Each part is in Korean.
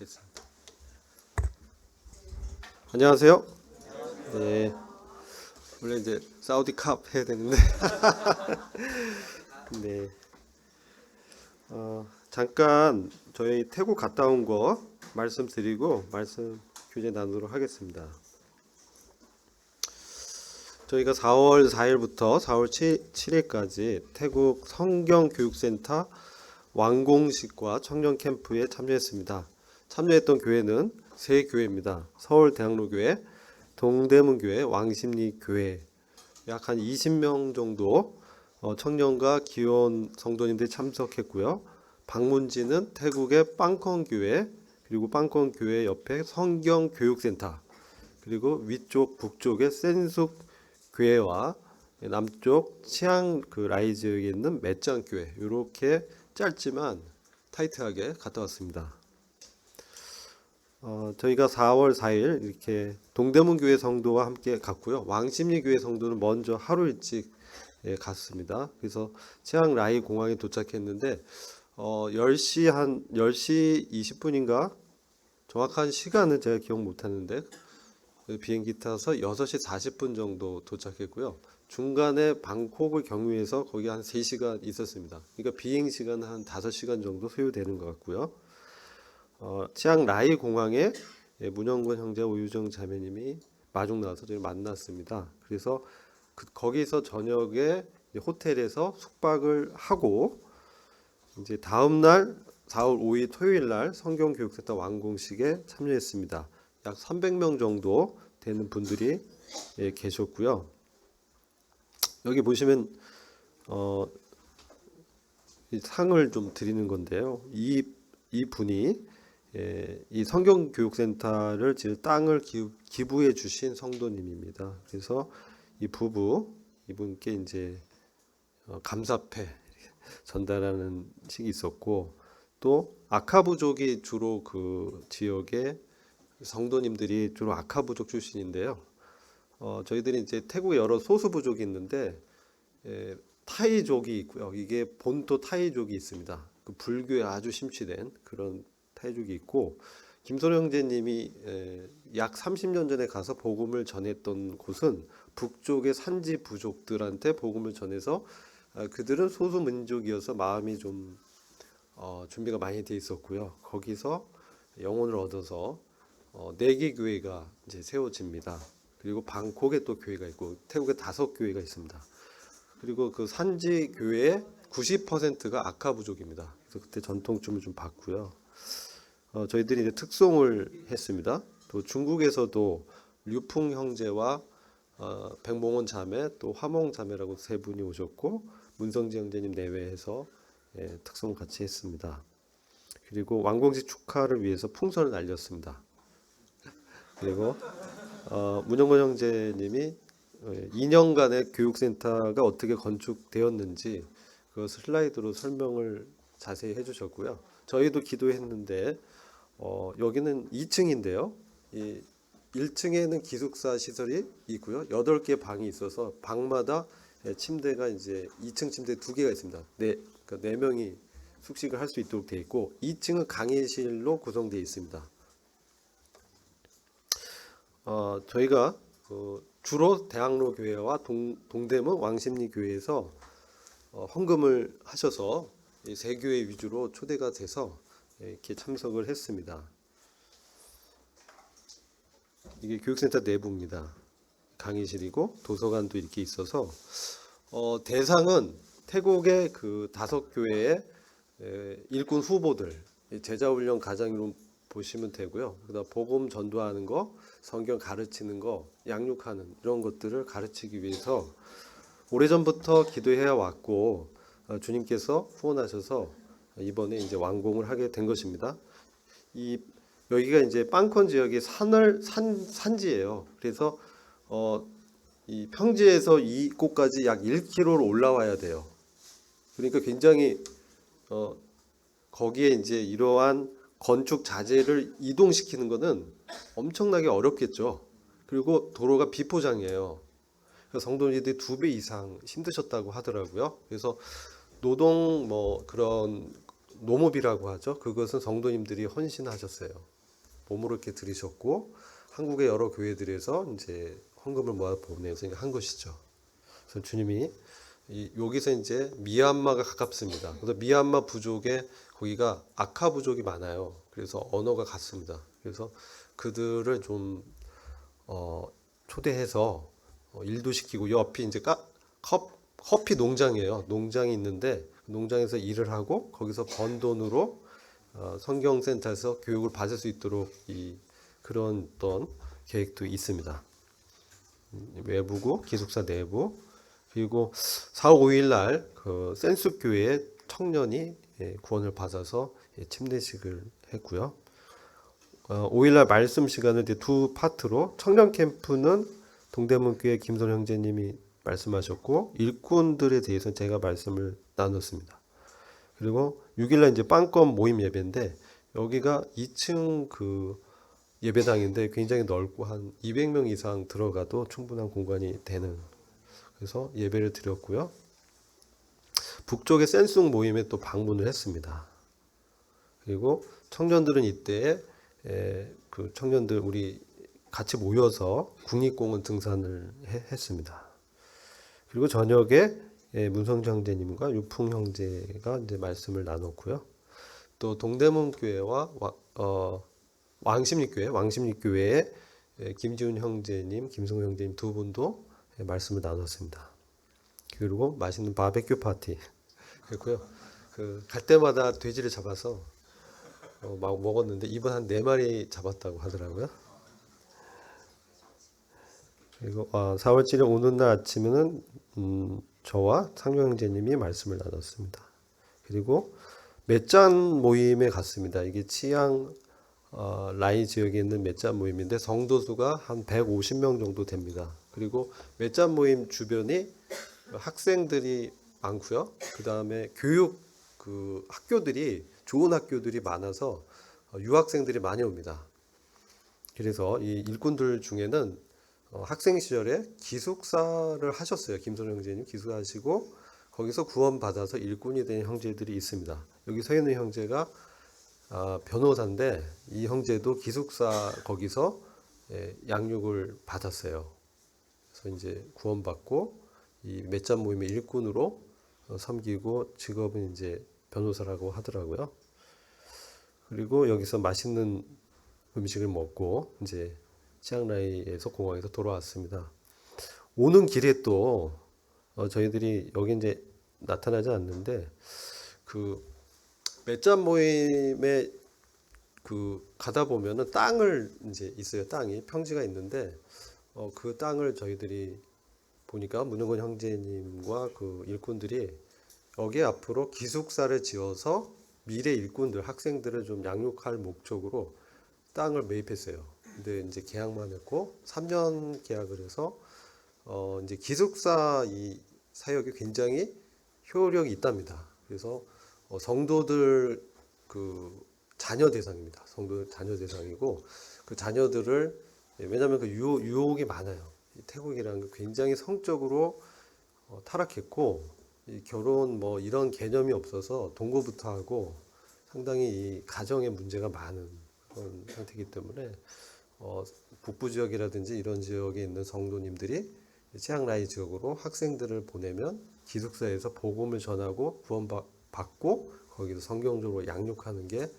하겠습니다. 안녕하세요. 네, 원래 이제 사우디캅 해야 되는데, 네, 잠깐 저희 태국 갔다 온 거 말씀드리고 말씀 교재 나누도록 하겠습니다. 저희가 4월 4일부터 4월 7일까지 태국 성경교육센터 왕공식과 청년 캠프에 참여했습니다. 참여했던 교회는 세 교회입니다. 서울대학로교회, 동대문교회, 왕십리교회. 약 한 20명 정도 청년과 기혼 성도님들이 참석했고요. 방문지는 태국의 빵컨교회, 그리고 빵컨교회 옆에 성경교육센터, 그리고 위쪽 북쪽의 센숙 교회와 남쪽 치앙 라이 지역에 있는 맷장 교회, 이렇게 짧지만 타이트하게 갔다 왔습니다. 저희가 4월 4일 이렇게 동대문 교회 성도와 함께 갔고요. 왕십리 교회 성도는 먼저 하루 일찍 갔습니다. 그래서 치앙 라이 공항에 도착했는데 10시 20분인가 정확한 시간은 제가 기억 못 하는데 비행기 타서 6시 40분 정도 도착했고요. 중간에 방콕을 경유해서 거기 한 3시간 있었습니다. 그러니까 비행 시간은 한 5시간 정도 소요되는 것 같고요. 치앙 라이 공항에 문영권 형제, 오유정 자매님이 마중 나와서 저희 만났습니다. 그래서 거기서 저녁에 호텔에서 숙박을 하고 이제 다음 날 4월 5일 토요일 날 성경교육센터 완공식에 참여했습니다. 약 300명 정도 되는 분들이 계셨고요. 여기 보시면 이 상을 좀 드리는 건데요. 이 분이 이 성경교육센터를 지을 땅을 기부해 주신 성도님입니다. 그래서 이 부부 이분께 이제 감사패 전달하는 식이 있었고, 또 아카부족이 주로 그 지역에 성도님들이 주로 아카부족 출신인데요. 저희들이 이제 태국에 여러 소수 부족이 있는데 타이족이 있고요. 이게 본토 타이족이 있습니다. 그 불교에 아주 심취된 그런 타이족이 있고, 김선호 형제님이 약 30년 전에 가서 복음을 전했던 곳은 북쪽의 산지 부족들한테 복음을 전해서 그들은 소수 민족이어서 마음이 좀 준비가 많이 돼 있었고요. 거기서 영혼을 얻어서 네개 교회가 이제 세워집니다. 그리고 방콕에 또 교회가 있고 태국에 5교회가 있습니다. 그리고 그 산지 교회의 90%가 아카 부족입니다. 그래서 그때 전통춤을 좀 봤고요. 저희들이 이제 특송을 했습니다. 또 중국에서도 류풍 형제와 백몽원 자매, 또 화몽 자매라고 세 분이 오셨고, 문성지 형제님 내외해서 특송을 같이 했습니다. 그리고 완공식 축하를 위해서 풍선을 날렸습니다. 그리고 문영건 형제님이 2년간의 교육센터가 어떻게 건축되었는지 그것을 슬라이드로 설명을 자세히 해주셨고요. 저희도 기도했는데 여기는 2층인데요. 이 1층에는 기숙사 시설이 있고요. 8개 방이 있어서 방마다 침대가 이제 2층 침대 2개가 있습니다. 그러니까 4명이 숙식을 할 수 있도록 되어 있고, 2층은 강의실로 구성되어 있습니다. 저희가 주로 대학로 교회와 동대문 왕십리 교회에서 헌금을 하셔서 이 세 교회 위주로 초대가 돼서 이렇게 참석을 했습니다. 이게 교육센터 내부입니다. 강의실이고 도서관도 이렇게 있어서 대상은 태국의 그 5교회의 일꾼 후보들, 제자훈련 가장으로 보시면 되고요. 그다음 복음 전도하는 거, 성경 가르치는 거, 양육하는 이런 것들을 가르치기 위해서 오래전부터 기도해 왔고, 주님께서 후원하셔서 이번에 이제 완공을 하게 된 것입니다. 여기가 이제 빵컨 지역이 산지예요. 그래서 이 평지에서 이곳까지 약 1km로 올라와야 돼요. 그러니까 굉장히 거기에 이제 이러한 건축 자재를 이동시키는 것은 엄청나게 어렵겠죠. 그리고 도로가 비포장이에요. 그래서 성도님들이 2배 이상 힘드셨다고 하더라고요. 그래서 노동 그런 노모비라고 하죠. 그것은 성도님들이 헌신하셨어요. 몸으로 이렇게 들이셨고 한국의 여러 교회들에서 이제 헌금을 모아 보내서 한 것이죠. 그래서 주님이 여기서 이제 미얀마가 가깝습니다. 그래서 미얀마 부족에 거기가 아카 부족이 많아요. 그래서 언어가 같습니다. 그래서 그들을 좀 초대해서 일도 시키고 옆이 이제 커피 농장이에요. 농장이 있는데 농장에서 일을 하고 거기서 번 돈으로 성경센터에서 교육을 받을 수 있도록 그런 어떤 계획도 있습니다. 외부고 기숙사 내부 그리고 4월 5일 날그 센스 교회 청년이 구원을 받아서 침례식을 했고요. 5일 날 말씀 시간을 이제 두 파트로 청년 캠프는 동대문 교회 김선 형제님이 말씀하셨고 일꾼들에 대해서 제가 말씀을 나눴습니다. 그리고 6일 날 이제 빵껌 모임 예배인데 여기가 2층 그 예배당인데 굉장히 넓고 한 200명 이상 들어가도 충분한 공간이 되는 그래서 예배를 드렸고요. 북쪽의 센숭 모임에 또 방문을 했습니다. 그리고 청년들은 이때 그 청년들 우리 같이 모여서 국립공원 등산을 했습니다. 그리고 저녁에 문성주 형제님과 유풍 형제가 이제 말씀을 나눴고요. 또 동대문 교회와 왕십리교회의 김지훈 형제님, 김승호 형제님 두 분도 말씀을 나눴습니다. 그리고 맛있는 바베큐 파티 그랬고요. 갈 때마다 돼지를 잡아서 막 먹었는데 이번 한 4마리 잡았다고 하더라고요. 그리고 4월 7일 오는 날 아침에는 저와 상용 형제님이 말씀을 나눴습니다. 그리고 맷잔 모임에 갔습니다. 이게 치양 라이 지역에 있는 맷잔 모임인데 성도 수가 한 150명 정도 됩니다. 그리고 맷잔 모임 주변이 학생들이 많고요. 그 다음에 교육 학교들이 좋은 학교들이 많아서 유학생들이 많이 옵니다. 그래서 이 일꾼들 중에는 학생 시절에 기숙사를 하셨어요. 김선 형제님 기숙사하시고 거기서 구원받아서 일꾼이 된 형제들이 있습니다. 여기 서 있는 형제가 변호사인데 이 형제도 기숙사 거기서 양육을 받았어요. 그래서 이제 구원받고 이 맷잔 모임의 일꾼으로 섬기고 직업은 이제 변호사라고 하더라고요. 그리고 여기서 맛있는 음식을 먹고 이제 치앙라이에서 공항에서 돌아왔습니다. 오는 길에 또 저희들이 여기 이제 나타나지 않는데 그 맷잔 모임에 가다 보면은 땅을 이제 있어요. 땅이 평지가 있는데 그 땅을 저희들이 보니까 문영건 형제님과 그 일꾼들이 여기 앞으로 기숙사를 지어서 미래 일꾼들 학생들을 좀 양육할 목적으로 땅을 매입했어요. 근데 이제 계약만 했고 3년 계약을 해서 이제 기숙사 이 사역이 굉장히 효력이 있답니다. 그래서 성도들 그 자녀 대상입니다. 성도들 자녀 대상이고 그 자녀들을 왜냐하면 그 유혹이 많아요. 태국이라는 게 굉장히 성적으로 타락했고 이 결혼 뭐 이런 개념이 없어서 동거부터 하고 상당히 이 가정의 문제가 많은 그런 상태이기 때문에 북부 지역이라든지 이런 지역에 있는 성도님들이 치앙라이 지역으로 학생들을 보내면 기숙사에서 복음을 전하고 구원받고 거기서 성경적으로 양육하는 게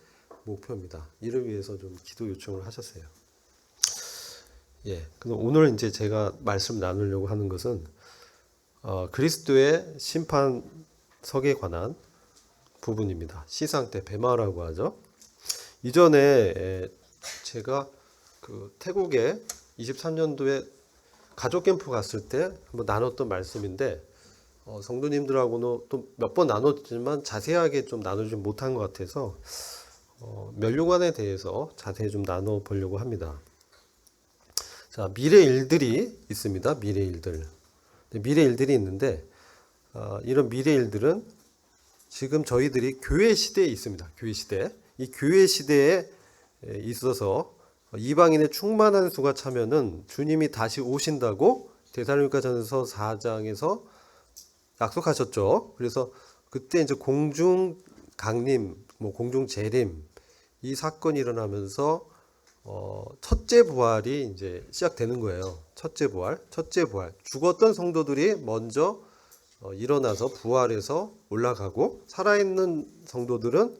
목표입니다. 이를 위해서 좀 기도 요청을 하셨어요. 그럼 오늘 이제 제가 말씀 나누려고 하는 것은 그리스도의 심판석에 관한 부분입니다. 시상 때 베마라고 하죠. 이전에 제가 그 태국에 23년도에 가족 캠프 갔을 때 한번 나눴던 말씀인데 성도님들하고는 또 몇 번 나눴지만 자세하게 좀 나누지 못한 것 같아서 면류관에 대해서 자세히 좀 나눠 보려고 합니다. 자, 미래 일들이 있습니다. 미래 일들. 미래 일들이 있는데 이런 미래 일들은 지금 저희들이 교회 시대에 있습니다. 교회 시대. 이 교회 시대에 있어서 이방인의 충만한 수가 차면은 주님이 다시 오신다고 데살로니가전서 4장에서 약속하셨죠. 그래서 그때 이제 공중 강림, 뭐 공중 재림 이 사건이 일어나면서 첫째 부활이 이제 시작되는 거예요. 첫째 부활. 죽었던 성도들이 먼저 일어나서 부활해서 올라가고 살아있는 성도들은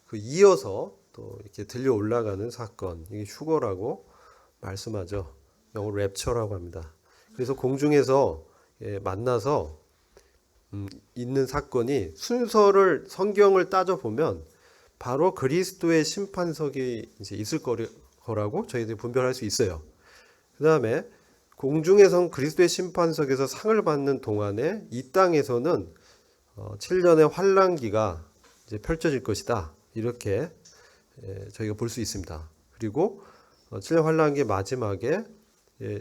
그 이어서 또 이렇게 들려 올라가는 사건. 이게 휴거라고 말씀하죠. 영어로 랩처라고 합니다. 그래서 공중에서 만나서 있는 사건이 순서를 성경을 따져 보면 바로 그리스도의 심판석이 이제 있을 거라고 저희들이 분별할 수 있어요. 그 다음에 공중에선 그리스도의 심판석에서 상을 받는 동안에 이 땅에서는 7년의 환란기가 이제 펼쳐질 것이다. 이렇게 저희가 볼 수 있습니다. 그리고 7년 환란기 마지막에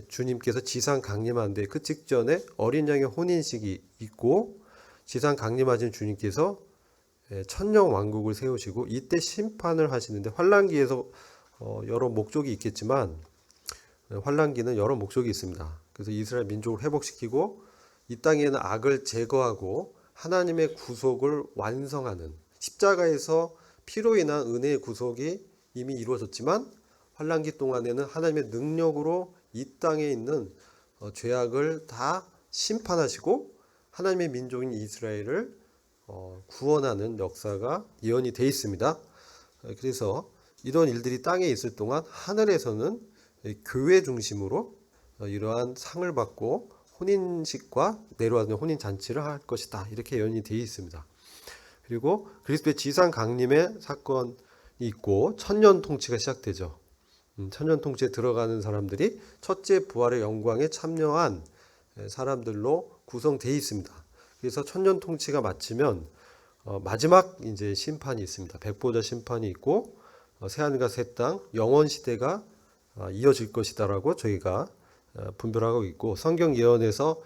주님께서 지상 강림하는데 그 직전에 어린 양의 혼인식이 있고 지상 강림하신 주님께서 천년 왕국을 세우시고 이때 심판을 하시는데 환란기에서 여러 목적이 있겠지만 환란기는 여러 목적이 있습니다. 그래서 이스라엘 민족을 회복시키고 이 땅에는 악을 제거하고 하나님의 구속을 완성하는 십자가에서 피로 인한 은혜의 구속이 이미 이루어졌지만 환란기 동안에는 하나님의 능력으로 이 땅에 있는 죄악을 다 심판하시고 하나님의 민족인 이스라엘을 구원하는 역사가 예언이 되어 있습니다. 그래서 이런 일들이 땅에 있을 동안 하늘에서는 교회 중심으로 이러한 상을 받고 혼인식과 내려가는 혼인 잔치를 할 것이다. 이렇게 예언이 되어 있습니다. 그리고 그리스도의 지상 강림의 사건이 있고 천년 통치가 시작되죠. 천년 통치에 들어가는 사람들이 첫째 부활의 영광에 참여한 사람들로 구성되어 있습니다. 그래서 천년 통치가 마치면 마지막 이제 심판이 있습니다. 백보자 심판이 있고 새하늘과 새 땅 영원 시대가 이어질 것이다라고 저희가 분별하고 있고 성경 예언에서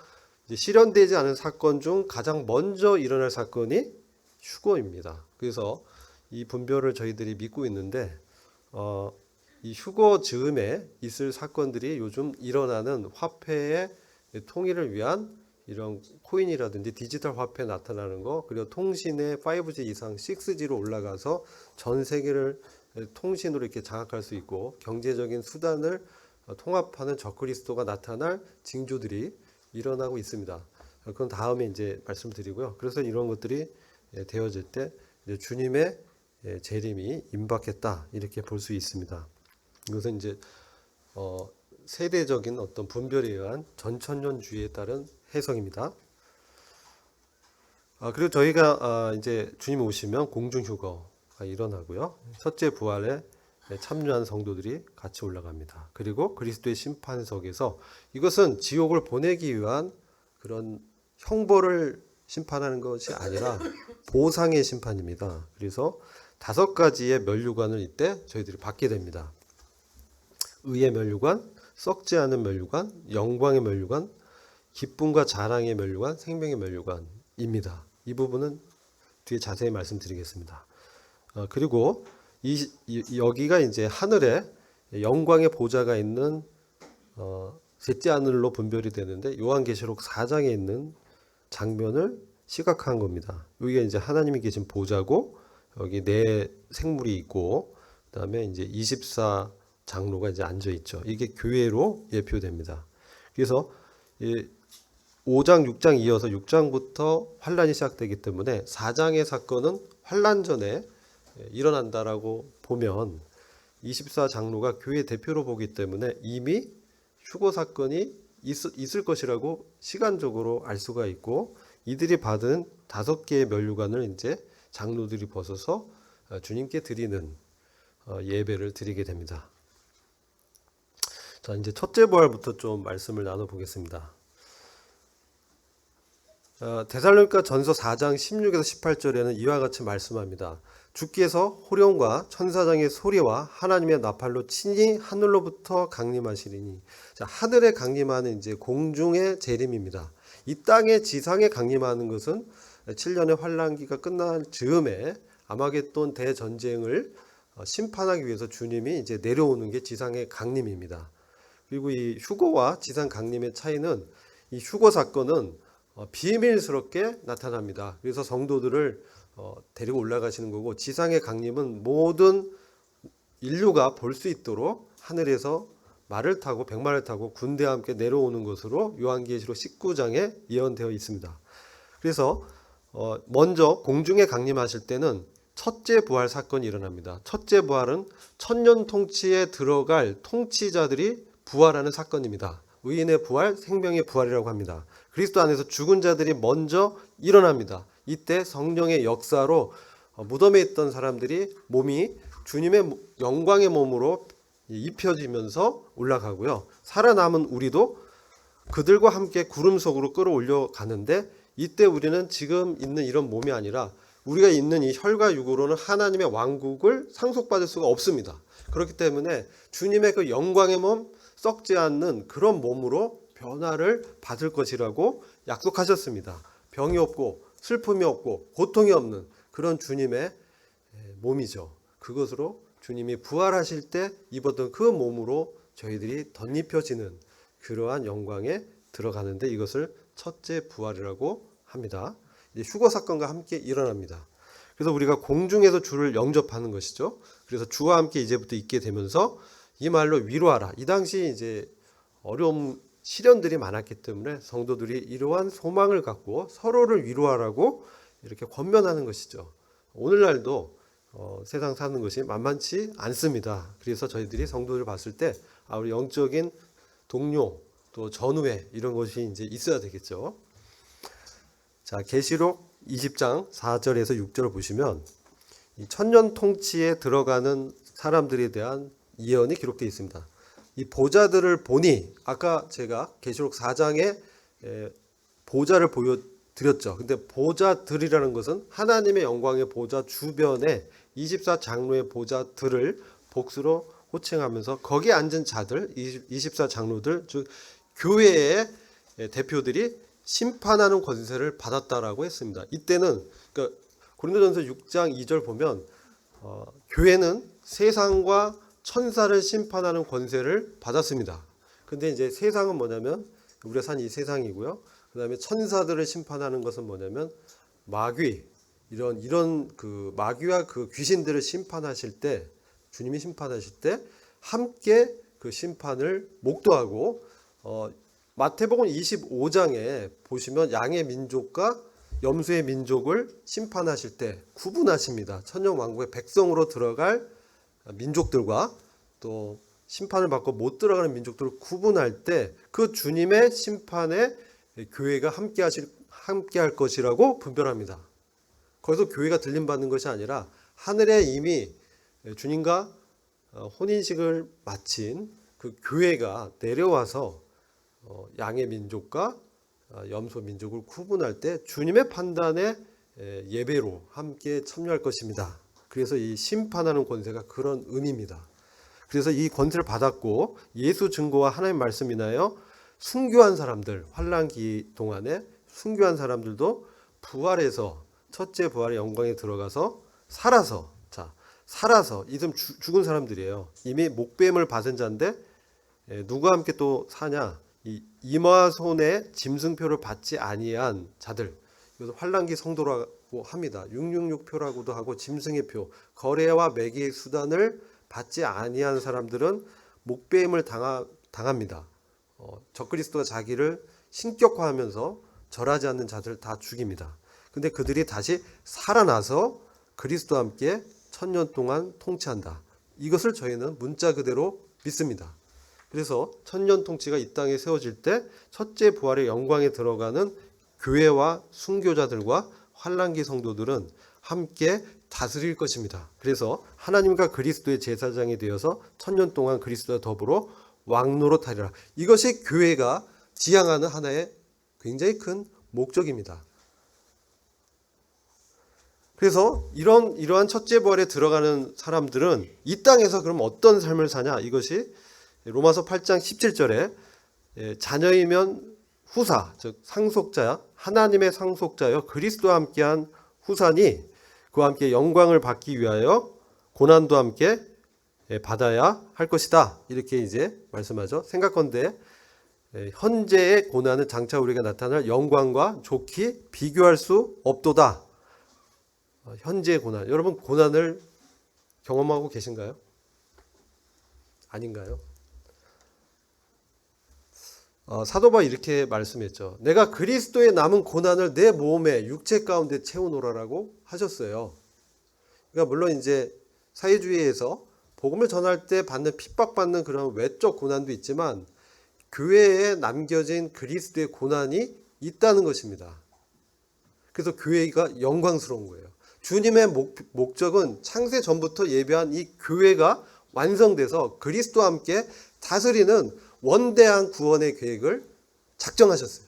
이제 실현되지 않은 사건 중 가장 먼저 일어날 사건이 휴거입니다. 그래서 이 분별을 저희들이 믿고 있는데 이 휴거 즈음에 있을 사건들이 요즘 일어나는 화폐의 통일을 위한 이런 코인이라든지 디지털 화폐 나타나는 거, 그리고 통신의 5G 이상 6G로 올라가서 전 세계를 통신으로 이렇게 장악할 수 있고 경제적인 수단을 통합하는 적그리스도가 나타날 징조들이 일어나고 있습니다. 그건 다음에 이제 말씀드리고요. 그래서 이런 것들이 되어질 때 주님의 재림이 임박했다 이렇게 볼 수 있습니다. 이것은 이제 세대적인 어떤 분별에 의한 전천년주의에 따른 해석입니다. 그리고 저희가 이제 주님 오시면 공중휴거가 일어나고요. 첫째 부활에 참여한 성도들이 같이 올라갑니다. 그리고 그리스도의 심판석에서 이것은 지옥을 보내기 위한 그런 형벌을 심판하는 것이 아니라 보상의 심판입니다. 그래서 5가지의 면류관을 이때 저희들이 받게 됩니다. 의의 면류관, 썩지 않은 면류관, 영광의 면류관, 기쁨과 자랑의 면류관, 생명의 면류관입니다. 이 부분은 뒤에 자세히 말씀드리겠습니다. 그리고 여기가 이제 하늘에 영광의 보좌가 있는 셋째 하늘로 분별이 되는데 요한계시록 4장에 있는 장면을 시각한 겁니다. 여기가 이제 하나님이 계신 보좌고 여기 네 생물이 있고 그다음에 이제 24 장로가 이제 앉아 있죠. 이게 교회로 예표됩니다. 그래서 5장, 6장 이어서 6장부터 환란이 시작되기 때문에 4장의 사건은 환란 전에 일어난다라고 보면 24 장로가 교회 대표로 보기 때문에 이미 휴거 사건이 있을 것이라고 시간적으로 알 수가 있고 이들이 받은 5개의 면류관을 이제 장로들이 벗어서 주님께 드리는 예배를 드리게 됩니다. 자, 이제 첫째 부활부터 좀 말씀을 나눠보겠습니다. 데살로니가 전서 4장 16에서 18절에는 이와 같이 말씀합니다. 주께서 호령과 천사장의 소리와 하나님의 나팔로 친히 하늘로부터 강림하시리니. 자, 하늘에 강림하는 이제 공중의 재림입니다. 이 땅의 지상에 강림하는 것은 7년의 환란기가 끝난 즈음에 아마겟돈 대전쟁을 심판하기 위해서 주님이 이제 내려오는 게 지상의 강림입니다. 그리고 이 휴거와 지상 강림의 차이는 이 휴거 사건은 비밀스럽게 나타납니다. 그래서 성도들을 데리고 올라가시는 거고, 지상의 강림은 모든 인류가 볼 수 있도록 하늘에서 말을 타고 백마를 타고 군대와 함께 내려오는 것으로 요한계시록 19장에 예언되어 있습니다. 그래서 먼저 공중에 강림하실 때는 첫째 부활 사건이 일어납니다. 첫째 부활은 천년 통치에 들어갈 통치자들이 부활하는 사건입니다. 의인의 부활, 생명의 부활이라고 합니다. 그리스도 안에서 죽은 자들이 먼저 일어납니다. 이때 성령의 역사로 무덤에 있던 사람들이 몸이 주님의 영광의 몸으로 입혀지면서 올라가고요. 살아남은 우리도 그들과 함께 구름 속으로 끌어올려 가는데, 이때 우리는 지금 있는 이런 몸이 아니라 우리가 있는 이 혈과 육으로는 하나님의 왕국을 상속받을 수가 없습니다. 그렇기 때문에 주님의 그 영광의 몸, 썩지 않는 그런 몸으로 변화를 받을 것이라고 약속하셨습니다. 병이 없고 슬픔이 없고 고통이 없는 그런 주님의 몸이죠. 그것으로 주님이 부활하실 때 입었던 그 몸으로 저희들이 덧입혀지는 그러한 영광에 들어가는데, 이것을 첫째 부활이라고 합니다. 이제 휴거 사건과 함께 일어납니다. 그래서 우리가 공중에서 주를 영접하는 것이죠. 그래서 주와 함께 이제부터 있게 되면서 이 말로 위로하라. 이 당시 이제 어려움, 시련들이 많았기 때문에 성도들이 이러한 소망을 갖고 서로를 위로하라고 이렇게 권면하는 것이죠. 오늘날도 세상 사는 것이 만만치 않습니다. 그래서 저희들이 성도들 봤을 때 우리 영적인 동료, 또 전우회 이런 것이 이제 있어야 되겠죠. 자, 계시록 20장 4절에서 6절을 보시면 이 천년 통치에 들어가는 사람들에 대한 예언이 기록되어 있습니다. 이 보좌들을 보니, 아까 제가 계시록 4장에 보좌를 보여드렸죠. 근데 보좌들이라는 것은 하나님의 영광의 보좌 주변에 24장로의 보좌들을 복수로 호칭하면서 거기에 앉은 자들, 24장로들, 즉 교회의 대표들이 심판하는 권세를 받았다라고 했습니다. 이때는 그러니까 고린도전서 6장 2절 보면 교회는 세상과 천사를 심판하는 권세를 받았습니다. 근데 이제 세상은 뭐냐면 우리가 산 이 세상이고요. 그다음에 천사들을 심판하는 것은 뭐냐면 마귀, 이런 그 마귀와 그 귀신들을 심판하실 때, 주님이 심판하실 때 함께 그 심판을 목도하고, 마태복음 25장에 보시면 양의 민족과 염소의 민족을 심판하실 때 구분하십니다. 천년 왕국의 백성으로 들어갈 민족들과 또 심판을 받고 못 들어가는 민족들을 구분할 때 그 주님의 심판에 교회가 함께 할 것이라고 분별합니다. 거기서 교회가 들림받는 것이 아니라 하늘에 이미 주님과 혼인식을 마친 그 교회가 내려와서 양의 민족과 염소 민족을 구분할 때 주님의 판단에 예배로 함께 참여할 것입니다. 그래서 이 심판하는 권세가 그런 의미입니다. 그래서 이 권세를 받았고 예수 증거와 하나님 말씀 인하여 순교한 사람들, 환난기 동안에 순교한 사람들도 부활해서 첫째 부활의 영광에 들어가서 살아서 이좀 죽은 사람들이에요. 이미 목배임을 받은 자인데 누구와 함께 또 사냐? 이 이마손의 짐승표를 받지 아니한 자들, 이것을 환난기 성도라고 합니다. 666표라고도 하고 짐승의 표, 거래와 매기의 수단을 받지 아니한 사람들은 목배임을 당합니다. 적그리스도가 자기를 신격화하면서 절하지 않는 자들 다 죽입니다. 근데 그들이 다시 살아나서 그리스도와 함께 천년 동안 통치한다. 이것을 저희는 문자 그대로 믿습니다. 그래서 천년 통치가 이 땅에 세워질 때 첫째 부활의 영광에 들어가는 교회와 순교자들과 환난기 성도들은 함께 다스릴 것입니다. 그래서 하나님과 그리스도의 제사장이 되어서 천년 동안 그리스도와 더불어 왕노릇하리라. 이것이 교회가 지향하는 하나의 굉장히 큰 목적입니다. 그래서 이러한 첫째 부활에 들어가는 사람들은 이 땅에서 그럼 어떤 삶을 사냐? 이것이 로마서 8장 17절에 자녀이면 후사, 즉 상속자야, 하나님의 상속자여 그리스도와 함께한 후사니 그와 함께 영광을 받기 위하여 고난도 함께 받아야 할 것이다. 이렇게 이제 말씀하죠. 생각건대 현재의 고난은 장차 우리가 나타날 영광과 좋게 비교할 수 없도다. 현재의 고난. 여러분 고난을 경험하고 계신가요? 아닌가요? 사도 바울이 이렇게 말씀했죠. 내가 그리스도의 남은 고난을 내 몸에 육체 가운데 채우노라라고 하셨어요. 그러니까 물론 이제 사회주의에서 복음을 전할 때 받는 핍박받는 그런 외적 고난도 있지만 교회에 남겨진 그리스도의 고난이 있다는 것입니다. 그래서 교회가 영광스러운 거예요. 주님의 목적은 창세 전부터 예배한 이 교회가 완성돼서 그리스도와 함께 다스리는 원대한 구원의 계획을 작정하셨어요.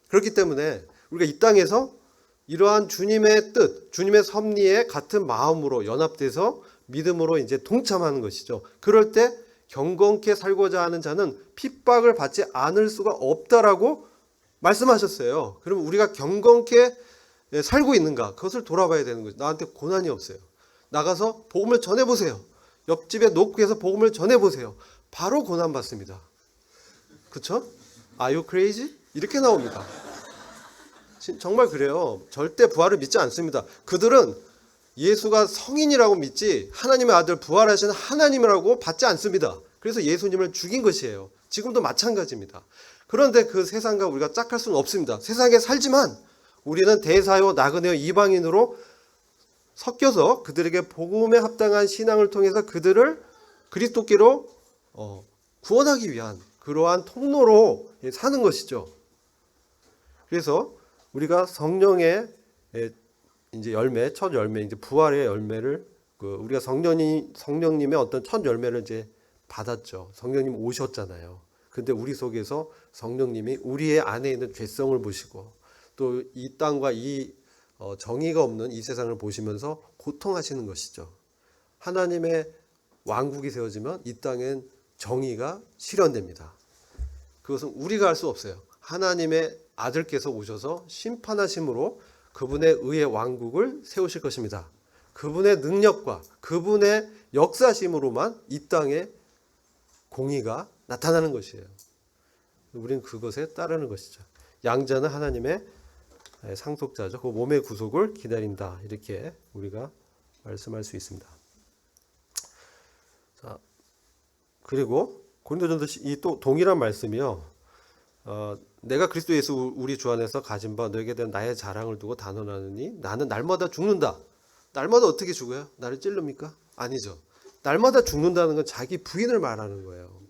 그렇기 때문에 우리가 이 땅에서 이러한 주님의 뜻, 주님의 섭리에 같은 마음으로 연합돼서 믿음으로 이제 동참하는 것이죠. 그럴 때 경건케 살고자 하는 자는 핍박을 받지 않을 수가 없다라고 말씀하셨어요. 그럼 우리가 경건케 살고 있는가? 그것을 돌아봐야 되는 거죠. 나한테 고난이 없어요. 나가서 복음을 전해보세요. 옆집에 놓고 해서 복음을 전해보세요. 바로 고난 받습니다. 그쵸? Are you crazy? 이렇게 나옵니다. 정말 그래요. 절대 부활을 믿지 않습니다. 그들은 예수가 성인이라고 믿지 하나님의 아들 부활하신 하나님이라고 받지 않습니다. 그래서 예수님을 죽인 것이에요. 지금도 마찬가지입니다. 그런데 그 세상과 우리가 짝할 수는 없습니다. 세상에 살지만 우리는 대사요 나그네요 이방인으로 섞여서 그들에게 복음에 합당한 신앙을 통해서 그들을 그리스도께로 구원하기 위한 그러한 통로로 사는 것이죠. 그래서 우리가 성령의 이제 열매, 첫 열매, 이제 부활의 열매를 우리가 성령님의 어떤 첫 열매를 이제 받았죠. 성령님 오셨잖아요. 근데 우리 속에서 성령님이 우리의 안에 있는 죄성을 보시고 또 이 땅과 이 정의가 없는 이 세상을 보시면서 고통하시는 것이죠. 하나님의 왕국이 세워지면 이 땅엔 정의가 실현됩니다. 그것은 우리가 할 수 없어요. 하나님의 아들께서 오셔서 심판하심으로 그분의 의의 왕국을 세우실 것입니다. 그분의 능력과 그분의 역사심으로만 이 땅에 공의가 나타나는 것이에요. 우리는 그것에 따르는 것이죠. 양자는 하나님의 상속자죠. 그 몸의 구속을 기다린다. 이렇게 우리가 말씀할 수 있습니다. 자, 그리고 고린도전서 이 또 동일한 말씀이요. 내가 그리스도 예수 우리 주 안에서 가진 바 너에게 대한 나의 자랑을 두고 단언하느니 나는 날마다 죽는다. 날마다 어떻게 죽어요? 나를 찔릅니까? 아니죠. 날마다 죽는다는 건 자기 부인을 말하는 거예요.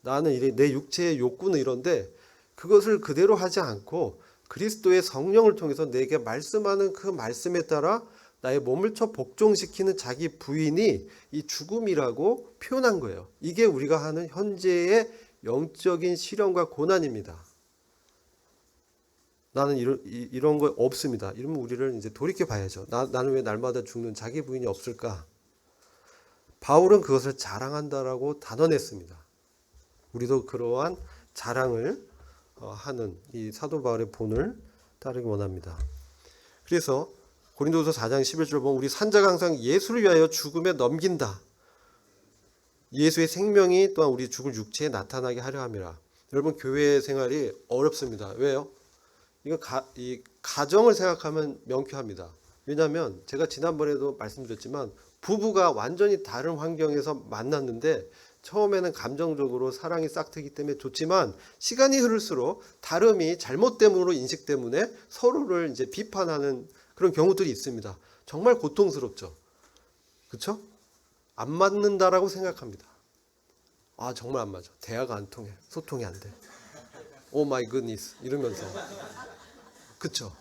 나는 내 육체의 욕구는 이런데 그것을 그대로 하지 않고 그리스도의 성령을 통해서 내게 말씀하는 그 말씀에 따라 나의 몸을 쳐 복종시키는 자기 부인이 이 죽음이라고 표현한 거예요. 이게 우리가 하는 현재의 영적인 시련과 고난입니다. 나는 이런 거 없습니다. 이러면 우리를 이제 돌이켜 봐야죠. 나는 왜 날마다 죽는 자기 부인이 없을까? 바울은 그것을 자랑한다라고 단언했습니다. 우리도 그러한 자랑을 하는 이 사도 바울의 본을 따르기 원합니다. 그래서 고린도서 4장 11절 보면 우리 산자가 항상 예수를 위하여 죽음에 넘긴다. 예수의 생명이 또한 우리 죽을 육체에 나타나게 하려 함이라. 여러분 교회 생활이 어렵습니다. 왜요? 이거 이 가정을 생각하면 명쾌합니다. 왜냐하면 제가 지난번에도 말씀드렸지만 부부가 완전히 다른 환경에서 만났는데 처음에는 감정적으로 사랑이 싹트기 때문에 좋지만 시간이 흐를수록 다름이 잘못됨으로 인식 때문에 서로를 이제 비판하는 그런 경우들이 있습니다. 정말 고통스럽죠. 그렇죠? 안 맞는다라고 생각합니다. 아 정말 안 맞아. 대화가 안 통해. 소통이 안 돼. 오 마이 굿니스 이러면서. 그렇죠?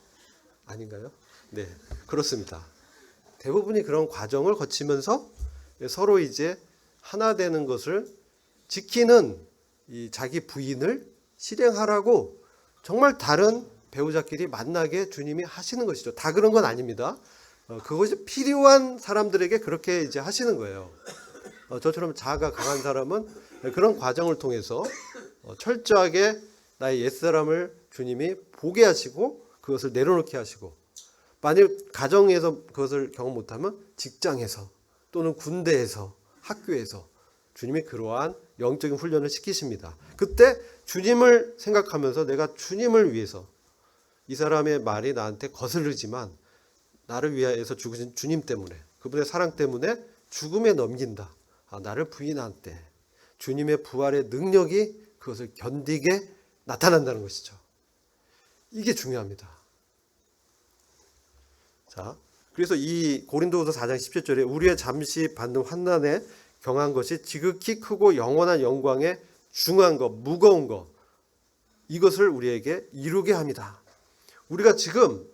아닌가요? 네, 그렇습니다. 대부분이 그런 과정을 거치면서 서로 이제 하나 되는 것을 지키는 이 자기 부인을 실행하라고 정말 다른 배우자끼리 만나게 주님이 하시는 것이죠. 다 그런 건 아닙니다. 그것이 필요한 사람들에게 그렇게 이제 하시는 거예요. 저처럼 자아가 강한 사람은 그런 과정을 통해서 철저하게 나의 옛사람을 주님이 보게 하시고 그것을 내려놓게 하시고 만약 가정에서 그것을 경험 못하면 직장에서 또는 군대에서 학교에서 주님이 그러한 영적인 훈련을 시키십니다. 그때 주님을 생각하면서 내가 주님을 위해서 이 사람의 말이 나한테 거스르지만 나를 위하여서 죽으신 주님 때문에, 그분의 사랑 때문에 죽음에 넘긴다. 나를 부인할 때 주님의 부활의 능력이 그것을 견디게 나타난다는 것이죠. 이게 중요합니다. 자, 그래서 이 고린도후서 4장 17절에 우리의 잠시 받는 환난에 경한 것이 지극히 크고 영원한 영광에 중한 것, 무거운 것, 이것을 우리에게 이루게 합니다. 우리가 지금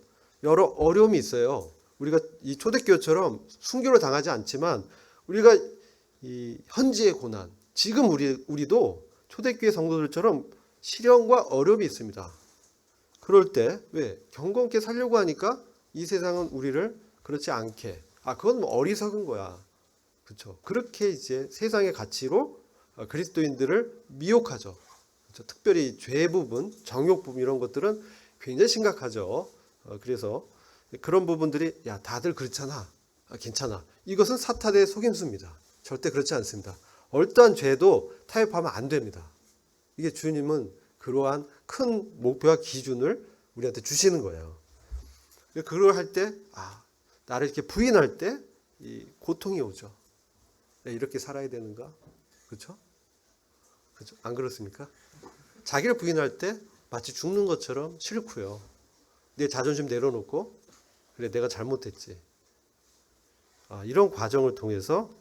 여러 어려움이 있어요. 우리가 이 초대교회처럼 순교를 당하지 않지만 우리가 이 현지의 고난, 지금 우리도 초대교회 성도들처럼 시련과 어려움이 있습니다. 그럴 때 왜 경건케 살려고 하니까 이 세상은 우리를 그렇지 않게, 그건 뭐 어리석은 거야. 그렇죠? 그렇게 이제 세상의 가치로 그리스도인들을 미혹하죠. 그렇죠? 특별히 죄 부분, 정욕 부분 이런 것들은 굉장히 심각하죠. 그래서 그런 부분들이 다들 그렇잖아. 괜찮아. 이것은 사탄의 속임수입니다. 절대 그렇지 않습니다. 어떠한 죄도 타협하면 안 됩니다. 이게 주님은 그러한 큰 목표와 기준을 우리한테 주시는 거예요. 그걸 할 때, 나를 이렇게 부인할 때 이 고통이 오죠. 이렇게 살아야 되는가? 그렇죠? 그렇죠? 안 그렇습니까? 자기를 부인할 때 마치 죽는 것처럼 싫고요. 내 자존심 내려놓고 그래 내가 잘못했지. 이런 과정을 통해서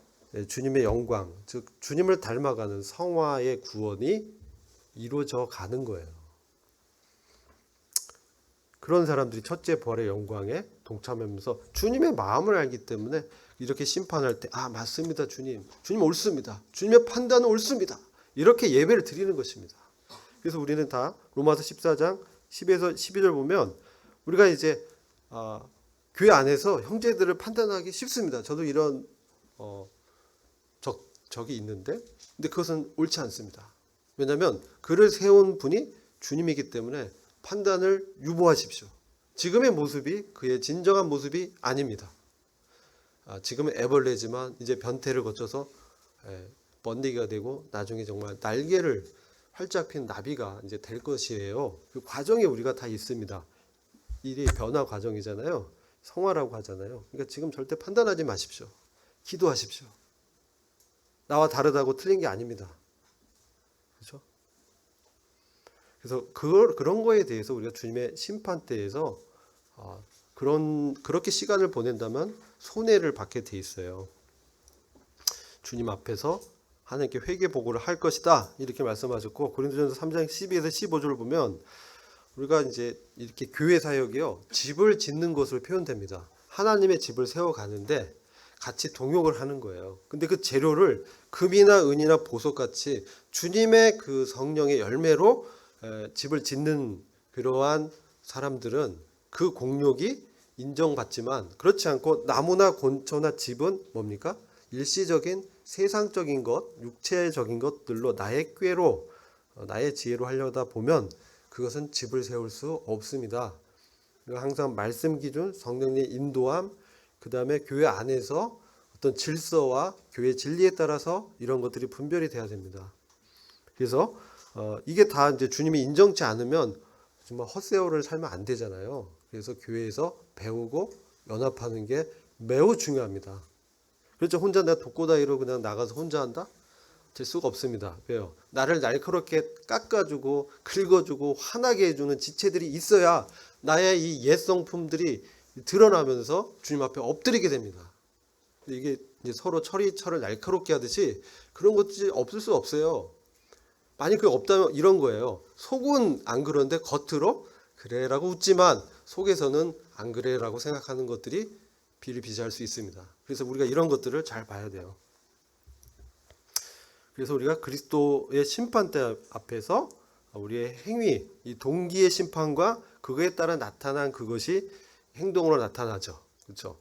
주님의 영광, 즉 주님을 닮아가는 성화의 구원이 이루어져 가는 거예요. 그런 사람들이 첫째 부활의 영광에 동참하면서 주님의 마음을 알기 때문에 이렇게 심판할 때 맞습니다 주님 옳습니다. 주님의 판단은 옳습니다. 이렇게 예배를 드리는 것입니다. 그래서 우리는 다 로마서 14장 10에서 12절 보면 우리가 이제 교회 안에서 형제들을 판단하기 쉽습니다. 저도 이런 적이 있는데 근데 그것은 옳지 않습니다. 왜냐하면 그를 세운 분이 주님이기 때문에 판단을 유보하십시오. 지금의 모습이 그의 진정한 모습이 아닙니다. 지금은 애벌레지만 이제 변태를 거쳐서 번데기가 되고 나중에 정말 날개를 활짝 핀 나비가 이제 될 것이에요. 그 과정에 우리가 다 있습니다. 이게 변화 과정이잖아요. 성화라고 하잖아요. 그러니까 지금 절대 판단하지 마십시오. 기도하십시오. 나와 다르다고 틀린 게 아닙니다. 그렇죠? 그래서 그런 거에 대해서 우리가 주님의 심판대에서 그렇게 시간을 보낸다면 손해를 받게 돼 있어요. 주님 앞에서 하나님께 회개 보고를 할 것이다 이렇게 말씀하셨고 고린도전서 3장 12에서 15절을 보면 우리가 이제 이렇게 교회 사역이요 집을 짓는 것으로 표현됩니다. 하나님의 집을 세워가는데 같이 동역을 하는 거예요. 근데 그 재료를 금이나 은이나 보석같이 주님의 그 성령의 열매로 집을 짓는 그러한 사람들은 그 공력이 인정받지만 그렇지 않고 나무나 곤초나 집은 뭡니까? 일시적인 세상적인 것, 육체적인 것들로 나의 꾀로 나의 지혜로 하려다 보면 그것은 집을 세울 수 없습니다. 항상 말씀 기준, 성령의 인도함, 그 다음에 교회 안에서 어떤 질서와 교회 진리에 따라서 이런 것들이 분별이 돼야 됩니다. 그래서 이게 다 이제 주님이 인정치 않으면 정말 헛세월을 살면 안 되잖아요. 그래서 교회에서 배우고 연합하는 게 매우 중요합니다. 그렇죠. 혼자 내가 독고다이로 그냥 나가서 혼자 한다? 될 수가 없습니다. 왜요? 나를 날카롭게 깎아주고 긁어주고 화나게 해주는 지체들이 있어야 나의 이 옛 성품들이 드러나면서 주님 앞에 엎드리게 됩니다. 이게 이제 서로 철을 날카롭게 하듯이 그런 것이 없을 수 없어요. 만약 그게 없다면 이런 거예요. 속은 안 그런데 겉으로 그래라고 웃지만 속에서는 안 그래라고 생각하는 것들이 비일비재할 수 있습니다. 그래서 우리가 이런 것들을 잘 봐야 돼요. 그래서 우리가 그리스도의 심판대 앞에서 우리의 행위, 이 동기의 심판과 그거에 따라 나타난 그것이 행동으로 나타나죠. 그렇죠?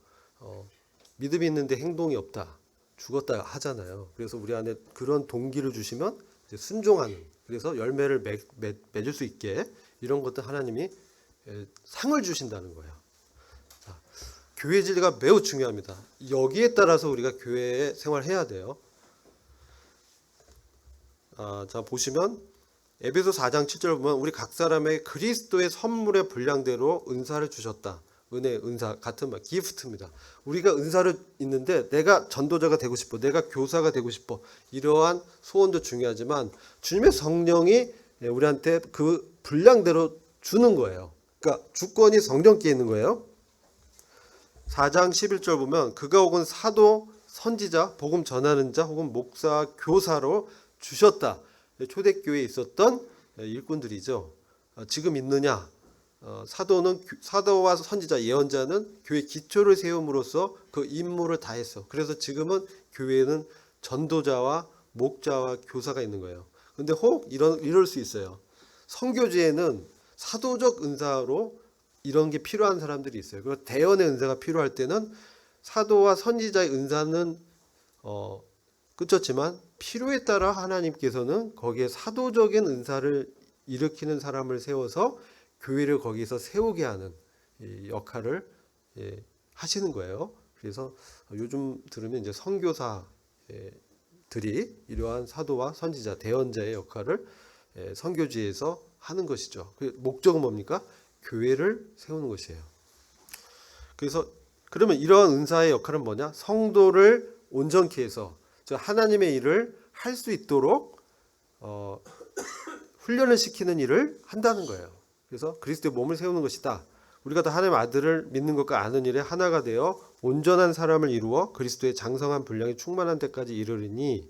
믿음이 있는데 행동이 없다. 죽었다 하잖아요. 그래서 우리 안에 그런 동기를 주시면 이제 순종하는, 그래서 열매를 맺을 수 있게 이런 것들 하나님이 상을 주신다는 거예요. 자, 교회 진리가 매우 중요합니다. 여기에 따라서 우리가 교회 생활해야 돼요. 자 보시면 에베소 4장 7절 보면 우리 각 사람에게 그리스도의 선물의 분량대로 은사를 주셨다. 은혜, 은사 같은 말, 기프트입니다. 우리가 은사를 있는데 내가 전도자가 되고 싶어, 내가 교사가 되고 싶어, 이러한 소원도 중요하지만 주님의 성령이 우리한테 그 분량대로 주는 거예요. 그러니까 주권이 성령께 있는 거예요. 4장 11절 보면 그가 혹은 사도, 선지자, 복음 전하는 자 혹은 목사, 교사로 주셨다. 초대교회에 있었던 일꾼들이죠. 지금 있느냐? 사도와 선지자, 예언자는 교회 기초를 세움으로써 그 임무를 다했어. 그래서 지금은 교회에는 전도자와 목자와 교사가 있는 거예요. 근데 혹 이럴 수 있어요. 선교지에는 사도적 은사로 이런 게 필요한 사람들이 있어요. 그리고 대언의 은사가 필요할 때는 사도와 선지자의 은사는 끝이지만 필요에 따라 하나님께서는 거기에 사도적인 은사를 일으키는 사람을 세워서 교회를 거기서 세우게 하는 역할을 하시는 거예요. 그래서 요즘 들으면 이제 선교사들이 이러한 사도와 선지자, 대언자의 역할을 선교지에서 하는 것이죠. 그 목적은 뭡니까? 교회를 세우는 것이에요. 그래서 그러면 이러한 은사의 역할은 뭐냐? 성도를 온전케 해서 하나님의 일을 할 수 있도록 훈련을 시키는 일을 한다는 거예요. 그래서 그리스도의 몸을 세우는 것이다. 우리가 다 하나님의 아들을 믿는 것과 아는 일에 하나가 되어 온전한 사람을 이루어 그리스도의 장성한 분량이 충만한 데까지 이르리니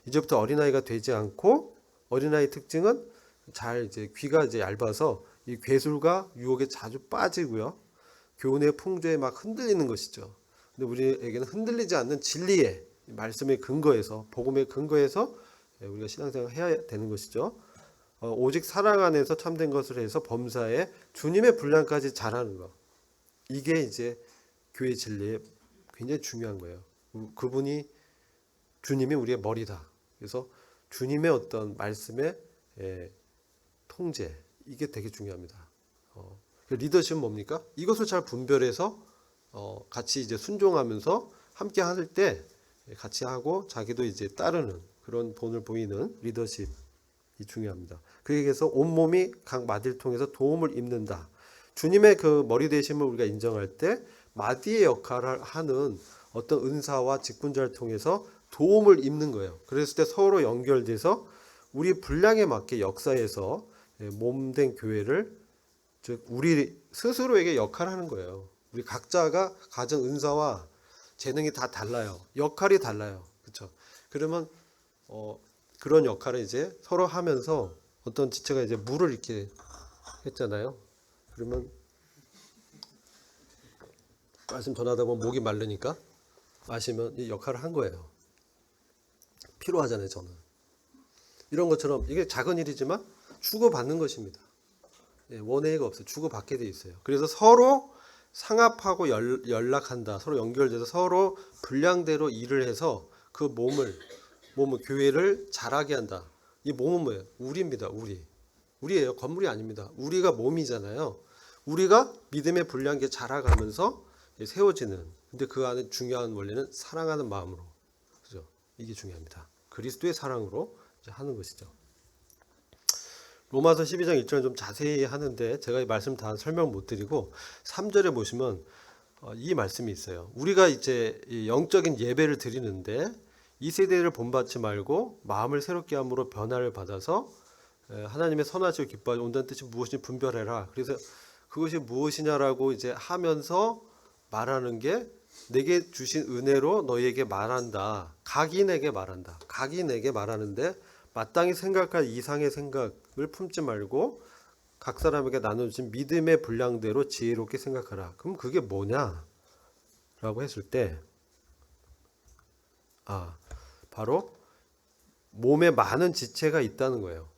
이제부터 어린아이가 되지 않고, 어린아이 특징은 잘 귀가 얇아서 이 괴술과 유혹에 자주 빠지고요. 교훈의 풍조에 막 흔들리는 것이죠. 근데 우리에게는 흔들리지 않는 진리의 말씀의 근거에서, 복음의 근거에서 우리가 신앙생활을 해야 되는 것이죠. 오직 사랑 안에서 참된 것을 해서 범사에 주님의 분량까지 잘하는 것. 이게 이제 교회 진리에 굉장히 중요한 거예요. 그분이, 주님이 우리의 머리다. 그래서 주님의 어떤 말씀의 통제, 이게 되게 중요합니다. 리더십은 뭡니까? 이것을 잘 분별해서 같이 이제 순종하면서 함께 할 때 같이 하고 자기도 이제 따르는 그런 본을 보이는 리더십이 중요합니다. 그래서 온몸이 각 마디를 통해서 도움을 입는다. 주님의 그 머리 되심을 우리가 인정할 때 마디의 역할을 하는 어떤 은사와 직분자를 통해서 도움을 입는 거예요. 그랬을 때 서로 연결돼서 우리 분량에 맞게 역사에서 몸된 교회를, 즉 우리 스스로에게 역할을 하는 거예요. 우리 각자가 가진 은사와 재능이 다 달라요. 역할이 달라요. 그렇죠? 그러면 그런 역할을 이제 서로 하면서, 어떤 지체가 이제 물을 이렇게 했잖아요. 그러면 말씀 전하다 보면 목이 마르니까 마시면 이 역할을 한 거예요. 필요하잖아요, 저는. 이런 것처럼 이게 작은 일이지만 주고받는 것입니다. 원회가 없어요. 주고받게 돼 있어요. 그래서 서로 상합하고 연락한다. 서로 연결돼서 서로 분량대로 일을 해서 그 몸을 교회를 자라게 한다. 이 몸은 뭐예요? 우리입니다. 우리예요. 건물이 아닙니다. 우리가 몸이잖아요. 우리가 믿음의 분량계 자라가면서 세워지는. 근데 그 안에 중요한 원리는 사랑하는 마음으로. 그죠? 이게 중요합니다. 그리스도의 사랑으로 이제 하는 것이죠. 로마서 12장 1절 좀 자세히 하는데 제가 이 말씀 다 설명 못 드리고 3절에 보시면 이 말씀이 있어요. 우리가 이제 영적인 예배를 드리는데 이 세대를 본받지 말고 마음을 새롭게 함으로 변화를 받아서 하나님의 선하시고 기뻐하시고 온다는 뜻이 무엇인지 분별해라. 그래서 그것이 무엇이냐라고 이제 하면서 말하는 게, 내게 주신 은혜로 너희에게 말한다. 각인에게 말한다. 각인에게 말하는데 마땅히 생각할 이상의 생각을 품지 말고 각 사람에게 나눠주신 믿음의 분량대로 지혜롭게 생각하라. 그럼 그게 뭐냐? 라고 했을 때 바로 몸에 많은 지체가 있다는 거예요.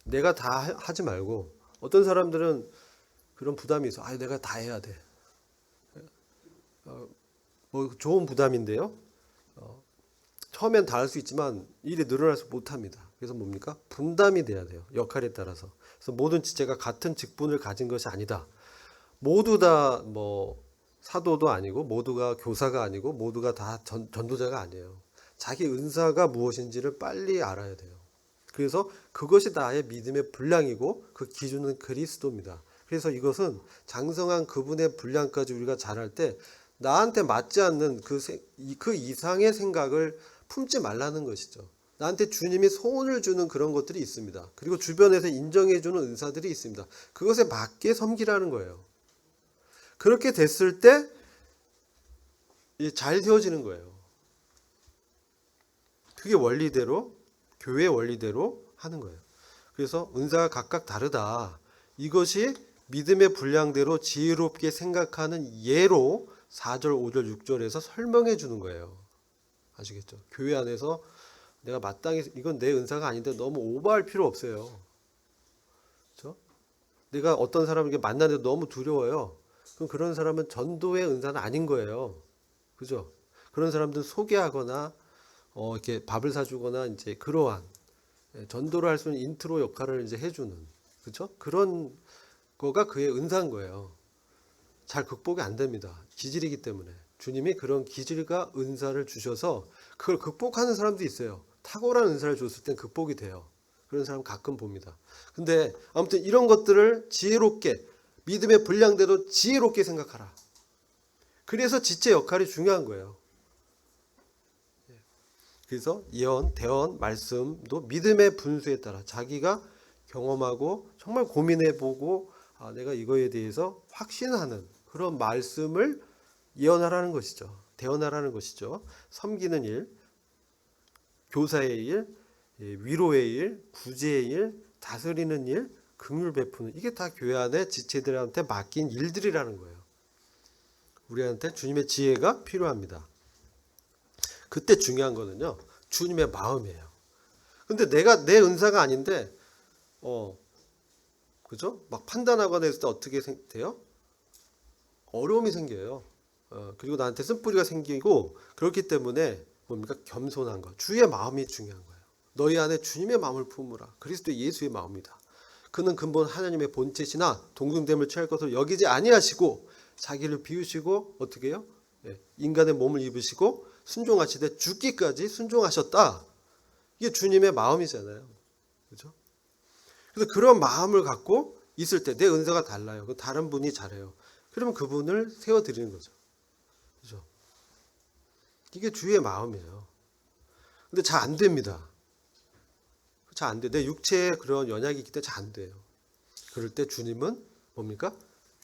내가 다 하지 말고, 어떤 사람들은 그런 부담이 있어. 내가 다 해야 돼. 좋은 부담인데요. 처음엔 다 할 수 있지만 일이 늘어나서 못합니다. 그래서 뭡니까? 분담이 돼야 돼요. 역할에 따라서. 그래서 모든 지체가 같은 직분을 가진 것이 아니다. 모두 다 사도도 아니고, 모두가 교사가 아니고, 모두가 다 전도자가 아니에요. 자기 은사가 무엇인지를 빨리 알아야 돼요. 그래서 그것이 나의 믿음의 분량이고 그 기준은 그리스도입니다. 그래서 이것은 장성한 그분의 분량까지 우리가 잘할 때 나한테 맞지 않는 그 이상의 생각을 품지 말라는 것이죠. 나한테 주님이 소원을 주는 그런 것들이 있습니다. 그리고 주변에서 인정해주는 은사들이 있습니다. 그것에 맞게 섬기라는 거예요. 그렇게 됐을 때 잘 세워지는 거예요. 그게 원리대로, 교회 원리대로 하는 거예요. 그래서 은사가 각각 다르다. 이것이 믿음의 분량대로 지혜롭게 생각하는 예로 4절, 5절, 6절에서 설명해 주는 거예요. 아시겠죠? 교회 안에서 내가 마땅히 이건 내 은사가 아닌데 너무 오버할 필요 없어요. 그렇죠? 내가 어떤 사람에게 만나는데 너무 두려워요. 그럼 그런 사람은 전도의 은사는 아닌 거예요. 그죠? 그런 사람들은 소개하거나 이렇게 밥을 사주거나 이제 그러한 전도를 할 수 있는 인트로 역할을 이제 해주는, 그렇죠? 그런 거가 그의 은사인 거예요. 잘 극복이 안 됩니다. 기질이기 때문에. 주님이 그런 기질과 은사를 주셔서 그걸 극복하는 사람도 있어요. 탁월한 은사를 줬을 땐 극복이 돼요. 그런 사람 가끔 봅니다. 근데 아무튼 이런 것들을 지혜롭게, 믿음의 분량대로 지혜롭게 생각하라. 그래서 지체 역할이 중요한 거예요. 그래서 예언, 대언, 말씀도 믿음의 분수에 따라 자기가 경험하고 정말 고민해보고 내가 이거에 대해서 확신하는 그런 말씀을 예언하라는 것이죠. 대언하라는 것이죠. 섬기는 일, 교사의 일, 위로의 일, 구제의 일, 다스리는 일, 긍휼 베푸는, 이게 다 교회 안에 지체들한테 맡긴 일들이라는 거예요. 우리한테 주님의 지혜가 필요합니다. 그때 중요한 거는요, 주님의 마음이에요. 근데 내가 내 은사가 아닌데 그죠? 막 판단하거나 했을 때 어떻게 돼요? 어려움이 생겨요. 그리고 나한테 쓴뿌리가 생기고, 그렇기 때문에 뭡니까? 겸손한 것. 주의 마음이 중요한 거예요. 너희 안에 주님의 마음을 품으라. 그리스도 예수의 마음이다. 그는 근본 하나님의 본체시나 동등됨을 취할 것을 여기지 아니하시고 자기를 비우시고 어떻게 해요? 인간의 몸을 입으시고 순종하시되 죽기까지 순종하셨다. 이게 주님의 마음이잖아요. 그렇죠? 그래서 그런 마음을 갖고 있을 때 내 은사가 달라요. 다른 분이 잘해요. 그러면 그분을 세워드리는 거죠. 그렇죠? 이게 주의 마음이에요. 근데 잘 안 됩니다. 잘 안 돼. 내 육체에 그런 연약이 있기 때문에 잘 안 돼요. 그럴 때 주님은 뭡니까?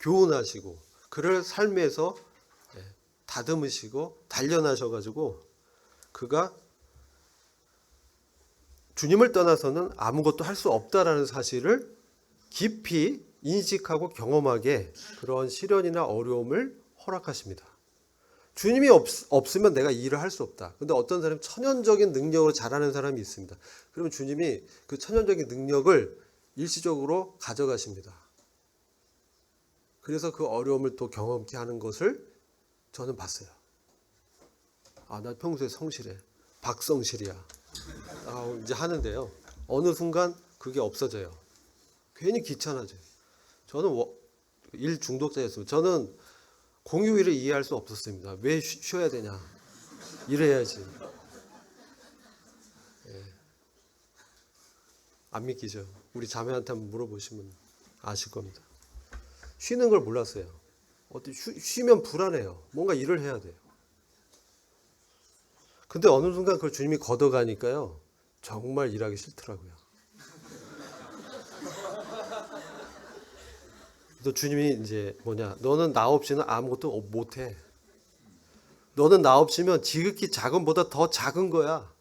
교훈하시고 그를 삶에서 다듬으시고 단련하셔가지고 그가 주님을 떠나서는 아무것도 할 수 없다라는 사실을 깊이 인식하고 경험하게 그런 시련이나 어려움을 허락하십니다. 주님이 없으면 내가 이 일을 할 수 없다. 근데 어떤 사람이 천연적인 능력으로 잘하는 사람이 있습니다. 그러면 주님이 그 천연적인 능력을 일시적으로 가져가십니다. 그래서 그 어려움을 또 경험케 하는 것을 저는 봤어요. 나 평소에 성실해. 박성실이야. 이제 하는데요. 어느 순간 그게 없어져요. 괜히 귀찮아져요. 저는 일 중독자였습니다. 저는 공휴일을 이해할 수 없었습니다. 왜 쉬어야 되냐. 일해야지. 안 믿기죠. 우리 자매한테 한번 물어보시면 아실 겁니다. 쉬는 걸 몰랐어요. 쉬면 불안해요. 뭔가 일을 해야 돼요. 근데 어느 순간 그걸 주님이 걷어가니까요. 정말 일하기 싫더라고요. 또 주님이 이제 너는 나 없이는 아무것도 못해. 너는 나 없이면 지극히 작은보다 더 작은 거야.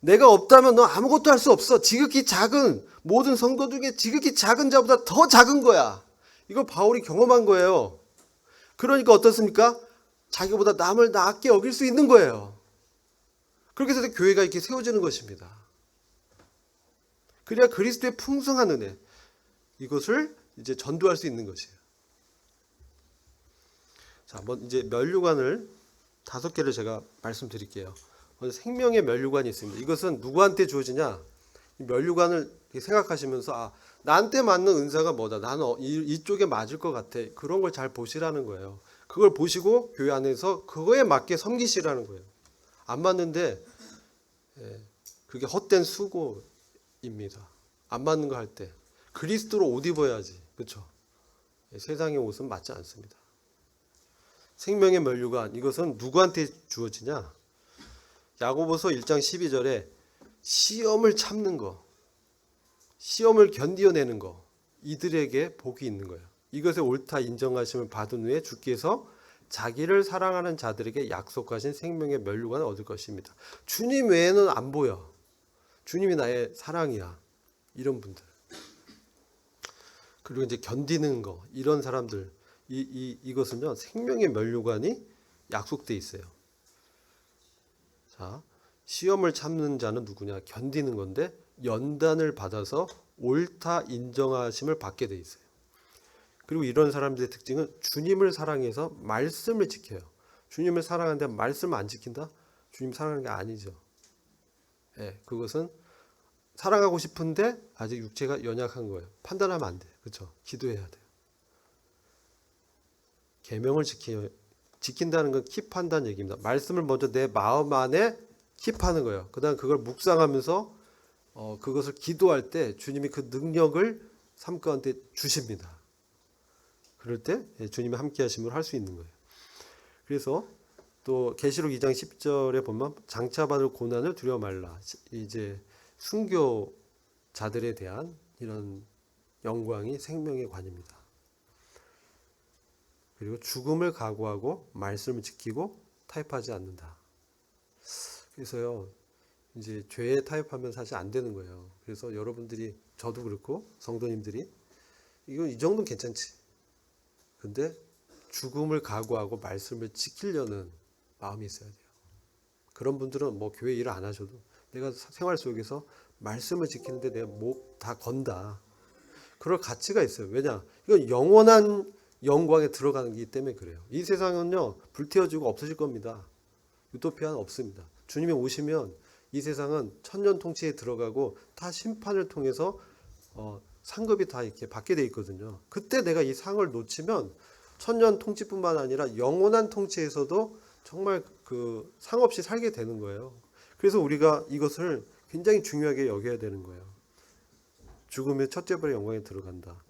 내가 없다면 너 아무것도 할 수 없어. 지극히 작은, 모든 성도 중에 지극히 작은 자보다 더 작은 거야. 이걸 바울이 경험한 거예요. 그러니까 어떻습니까? 자기보다 남을 낮게 여길 수 있는 거예요. 그렇게 해서 교회가 이렇게 세워지는 것입니다. 그래야 그리스도의 풍성한 은혜, 이것을 이제 전도할 수 있는 것이에요. 자, 이제 면류관을 5개를 제가 말씀드릴게요. 먼저 생명의 면류관이 있습니다. 이것은 누구한테 주어지냐? 이 면류관을 생각하시면서 나한테 맞는 은사가 뭐다. 나는 이쪽에 맞을 것 같아. 그런 걸 잘 보시라는 거예요. 그걸 보시고 교회 안에서 그거에 맞게 섬기시라는 거예요. 안 맞는데 그게 헛된 수고입니다. 안 맞는 거 할 때 그리스도로 옷 입어야지. 그렇죠? 세상의 옷은 맞지 않습니다. 생명의 면류관, 이것은 누구한테 주어지냐? 야고보서 1장 12절에 시험을 참는 거, 시험을 견디어내는 거, 이들에게 복이 있는 거예요. 이것에 옳다 인정하심을 받은 후에 주께서 자기를 사랑하는 자들에게 약속하신 생명의 면류관을 얻을 것입니다. 주님 외에는 안 보여. 주님이 나의 사랑이야. 이런 분들. 그리고 이제 견디는 거, 이런 사람들, 이것은요, 생명의 면류관이 약속돼 있어요. 자, 시험을 참는 자는 누구냐? 견디는 건데, 연단을 받아서 옳다 인정하심을 받게 돼 있어요. 그리고 이런 사람들의 특징은 주님을 사랑해서 말씀을 지켜요. 주님을 사랑하는데 말씀 안 지킨다? 주님 사랑하는 게 아니죠. 예, 그것은 사랑하고 싶은데 아직 육체가 연약한 거예요. 판단하면 안 돼. 그렇죠? 기도해야 돼요. 계명을 지킨다는 건 킵한다는 얘기입니다. 말씀을 먼저 내 마음 안에 킵하는 거예요. 그다음 그걸 묵상하면서 그것을 기도할 때 주님이 그 능력을 삶 가운데 주십니다. 그럴 때 주님이 함께 하심을 할 수 있는 거예요. 그래서 또 계시록 2장 10절에 보면 장차받을 고난을 두려워 말라. 이제 순교자들에 대한 이런 영광이 생명의 관입니다. 그리고 죽음을 각오하고 말씀을 지키고 타협하지 않는다. 그래서요, 이제 죄에 타협하면 사실 안 되는 거예요. 그래서 여러분들이, 저도 그렇고 성도님들이 이거 이 정도는 괜찮지. 근데 죽음을 각오하고 말씀을 지키려는 마음이 있어야 돼요. 그런 분들은 뭐 교회 일을 안 하셔도 내가 생활 속에서 말씀을 지키는데 내가 목 다 건다. 그럴 가치가 있어요. 왜냐? 이건 영원한 영광에 들어가는 거기 때문에 그래요. 이 세상은요, 불태워지고 없어질 겁니다. 유토피아는 없습니다. 주님이 오시면 이 세상은 천년 통치에 들어가고 다 심판을 통해서 상급이 다 이렇게 받게 돼 있거든요. 그때 내가 이 상을 놓치면 천년 통치뿐만 아니라 영원한 통치에서도 정말 그 상 없이 살게 되는 거예요. 그래서 우리가 이것을 굉장히 중요하게 여겨야 되는 거예요. 죽음의 첫째 벌의 영광에 들어간다.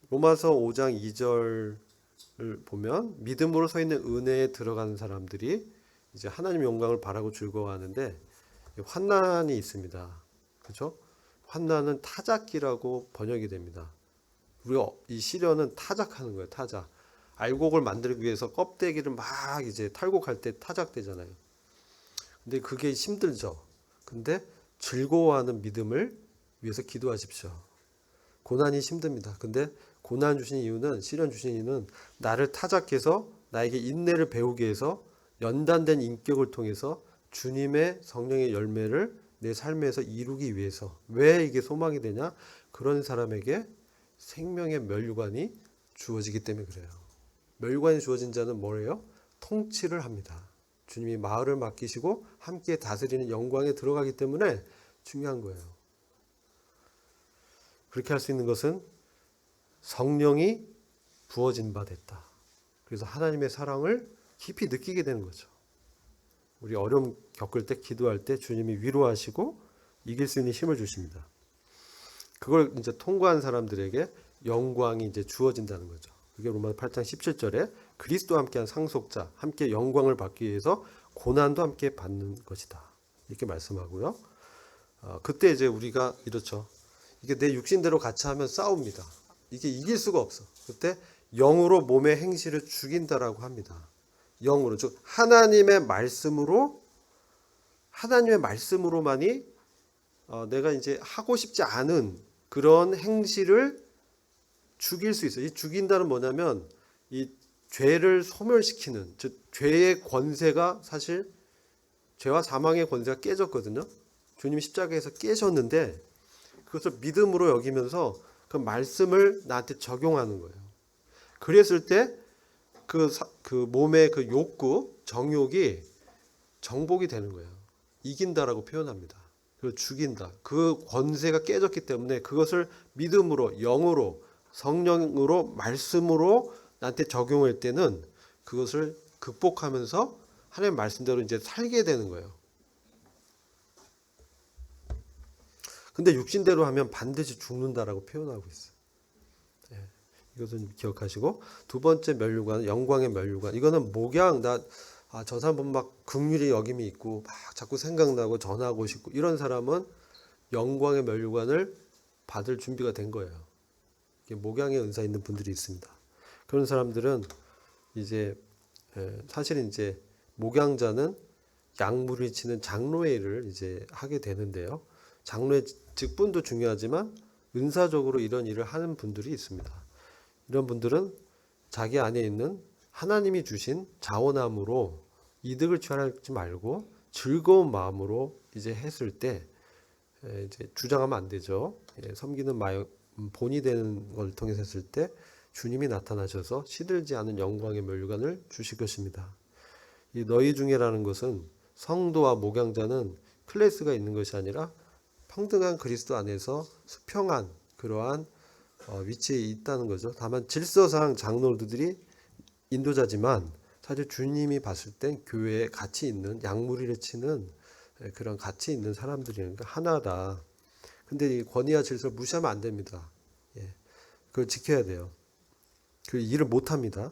로마서 5장 2절을 보면 믿음으로 서 있는 은혜에 들어가는 사람들이 이제 하나님 영광을 바라고 즐거워하는데 환난이 있습니다. 그렇죠? 환난은 타작기라고 번역이 됩니다. 우리가 이 시련은 타작하는 거예요. 타작. 알곡을 만들기 위해서 껍데기를 막 이제 탈곡할 때 타작되잖아요. 근데 그게 힘들죠. 근데 즐거워하는 믿음을 위해서 기도하십시오. 고난이 힘듭니다. 근데 고난 주신 이유는, 시련 주신 이유는 나를 타작해서 나에게 인내를 배우게 해서 연단된 인격을 통해서 주님의 성령의 열매를 내 삶에서 이루기 위해서. 왜 이게 소망이 되냐? 그런 사람에게 생명의 면류관이 주어지기 때문에 그래요. 면류관이 주어진 자는 뭐래요? 통치를 합니다. 주님이 마을을 맡기시고 함께 다스리는 영광에 들어가기 때문에 중요한 거예요. 그렇게 할 수 있는 것은 성령이 부어진 바 됐다. 그래서 하나님의 사랑을 깊이 느끼게 되는 거죠. 우리 어려움 겪을 때, 기도할 때 주님이 위로하시고 이길 수 있는 힘을 주십니다. 그걸 이제 통과한 사람들에게 영광이 이제 주어진다는 거죠. 그게 로마서 8장 17절에 그리스도와 함께한 상속자, 함께 영광을 받기 위해서 고난도 함께 받는 것이다. 이렇게 말씀하고요. 그때 이제 우리가 이렇죠. 이게 내 육신대로 같이 하면 싸웁니다. 이게 이길 수가 없어. 그때 영으로 몸의 행실을 죽인다라고 합니다. 영으로, 즉 하나님의 말씀으로만이 내가 이제 하고 싶지 않은 그런 행실을 죽일 수 있어요. 이 죽인다는 뭐냐면 이 죄를 소멸시키는, 즉 죄의 권세가, 사실 죄와 사망의 권세가 깨졌거든요. 주님이 십자가에서 깨셨는데 그것을 믿음으로 여기면서 그 말씀을 나한테 적용하는 거예요. 그랬을 때 그 몸의 그 욕구, 정욕이 정복이 되는 거예요. 이긴다라고 표현합니다. 그리고 죽인다. 그 권세가 깨졌기 때문에 그것을 믿음으로, 영으로, 성령으로, 말씀으로 나한테 적용할 때는 그것을 극복하면서 하나님의 말씀대로 이제 살게 되는 거예요. 근데 육신대로 하면 반드시 죽는다라고 표현하고 있어요. 이것은 기억하시고, 두 번째 면류관, 영광의 면류관. 이거는 목양, 저 사람 보면 막 긍휼히 여김이 있고 막 자꾸 생각나고 전하고 싶고 이런 사람은 영광의 면류관을 받을 준비가 된 거예요. 목양의 은사 있는 분들이 있습니다. 그런 사람들은 이제 사실은 이제 목양자는 양무리 치는 장로의 일을 이제 하게 되는데요. 장로의 직분도 중요하지만 은사적으로 이런 일을 하는 분들이 있습니다. 이런 분들은 자기 안에 있는 하나님이 주신 자원함으로 이득을 취하지 말고 즐거운 마음으로 이제 했을 때 이제 주장하면 안 되죠. 섬기는 본이 되는 걸 통해서 했을 때 주님이 나타나셔서 시들지 않은 영광의 면류관을 주실 것입니다. 이 너희 중에라는 것은 성도와 목양자는 클래스가 있는 것이 아니라 평등한 그리스도 안에서 수평한 그러한 위치에 있다는 거죠. 다만 질서상 장로들이 인도자지만 사실 주님이 봤을 땐 교회에 가치 있는 양무리를 치는 그런 가치 있는 사람들이니까 하나다. 근데 이 권위와 질서를 무시하면 안 됩니다. 그걸 지켜야 돼요. 그 일을 못 합니다.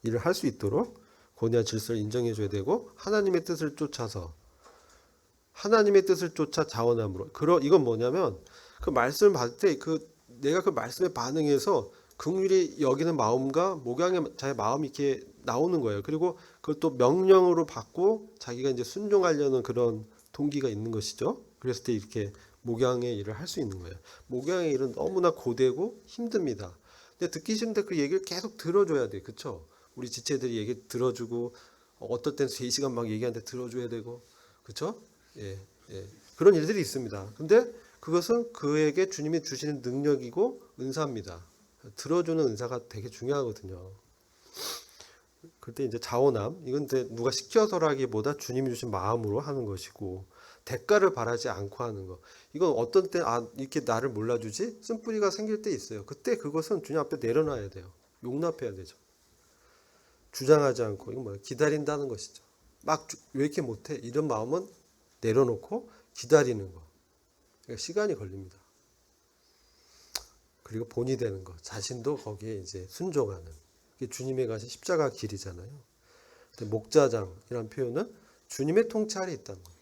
일을 할 수 있도록 권위와 질서를 인정해 줘야 되고 하나님의 뜻을 쫓아서 하나님의 뜻을 쫓아 자원함으로. 이건 뭐냐면 그 말씀을 받을 때 내가 그 말씀에 반응해서 긍휼히 여기는 마음과 목양의 자의 마음이 이렇게 나오는 거예요. 그리고 그걸 또 명령으로 받고 자기가 이제 순종하려는 그런 동기가 있는 것이죠. 그랬을 때 이렇게 목양의 일을 할 수 있는 거예요. 목양의 일은 너무나 고되고 힘듭니다. 근데 듣기 싫은데 그 얘기를 계속 들어줘야 돼. 그쵸? 우리 지체들이 얘기 들어주고 어떨 땐 3시간 막 얘기하는데 들어줘야 되고 그쵸? 그런 일들이 있습니다. 근데 그것은 그에게 주님이 주시는 능력이고 은사입니다. 들어주는 은사가 되게 중요하거든요. 그때 이제 자원함, 이건 누가 시켜서라기보다 주님이 주신 마음으로 하는 것이고 대가를 바라지 않고 하는 거. 이건 어떤 때 이렇게 나를 몰라주지? 쓴뿌리가 생길 때 있어요. 그때 그것은 주님 앞에 내려놔야 돼요. 용납해야 되죠. 주장하지 않고 이건 뭐예요? 기다린다는 것이죠. 막 왜 이렇게 못해? 이런 마음은 내려놓고 기다리는 거. 그러니까 시간이 걸립니다. 그리고 본이 되는 것, 자신도 거기에 이제 순종하는. 그게 주님의 가신 십자가 길이잖아요. 근데 목자장이라는 표현은 주님의 통찰이 있다는 거예요.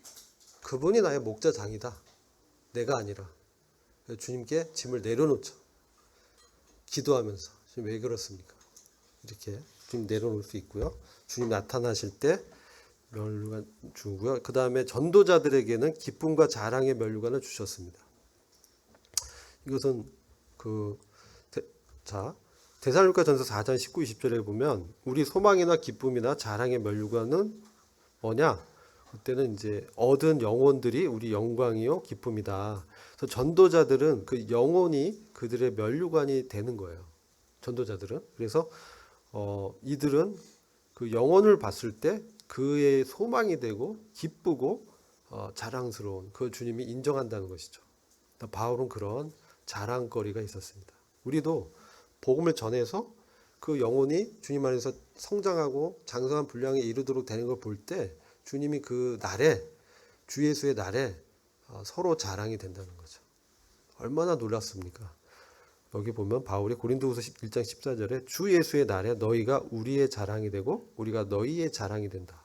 그분이 나의 목자장이다. 내가 아니라. 주님께 짐을 내려놓죠. 기도하면서. 지금 왜 그렇습니까? 이렇게 좀 내려놓을 수 있고요. 주님 나타나실 때 면류관 주고요. 그 다음에 전도자들에게는 기쁨과 자랑의 면류관을 주셨습니다. 이것은 데살로니가전서 4장 19, 20절에 보면 우리 소망이나 기쁨이나 자랑의 면류관은 뭐냐? 그때는 이제 얻은 영혼들이 우리 영광이요 기쁨이다. 그래서 전도자들은 그 영혼이 그들의 면류관이 되는 거예요. 전도자들은. 그래서 이들은 그 영혼을 봤을 때 그의 소망이 되고 기쁘고 자랑스러운 그 주님이 인정한다는 것이죠. 바울은 그런 자랑거리가 있었습니다. 우리도 복음을 전해서 그 영혼이 주님 안에서 성장하고 장성한 분량에 이르도록 되는 걸 볼 때 주님이 그 날에 주 예수의 날에 서로 자랑이 된다는 거죠. 얼마나 놀랐습니까? 여기 보면 바울이 고린도후서 1장 14절에 주 예수의 날에 너희가 우리의 자랑이 되고 우리가 너희의 자랑이 된다.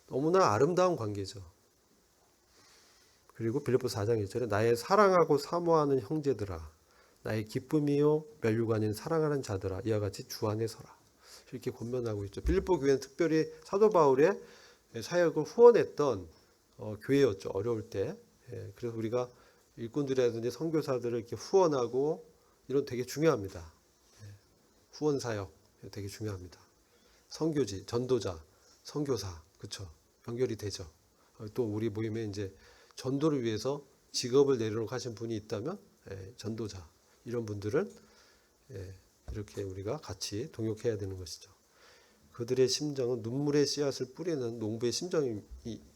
너무나 아름다운 관계죠. 그리고 빌립보서 4장 1절에 나의 사랑하고 사모하는 형제들아 나의 기쁨이요 면류관인 사랑하는 자들아 이와 같이 주 안에 서라. 이렇게 권면하고 있죠. 빌립보 교회는 특별히 사도 바울의 사역을 후원했던 교회였죠. 어려울 때. 그래서 우리가 일꾼들이라든지 선교사들을 이렇게 후원하고 이런 되게 중요합니다. 후원 사역 되게 중요합니다. 선교지, 전도자, 선교사, 그렇죠. 연결이 되죠. 또 우리 모임에 이제 전도를 위해서 직업을 내려놓고 하신 분이 있다면 전도자 이런 분들은 이렇게 우리가 같이 동역해야 되는 것이죠. 그들의 심정은 눈물의 씨앗을 뿌리는 농부의 심정이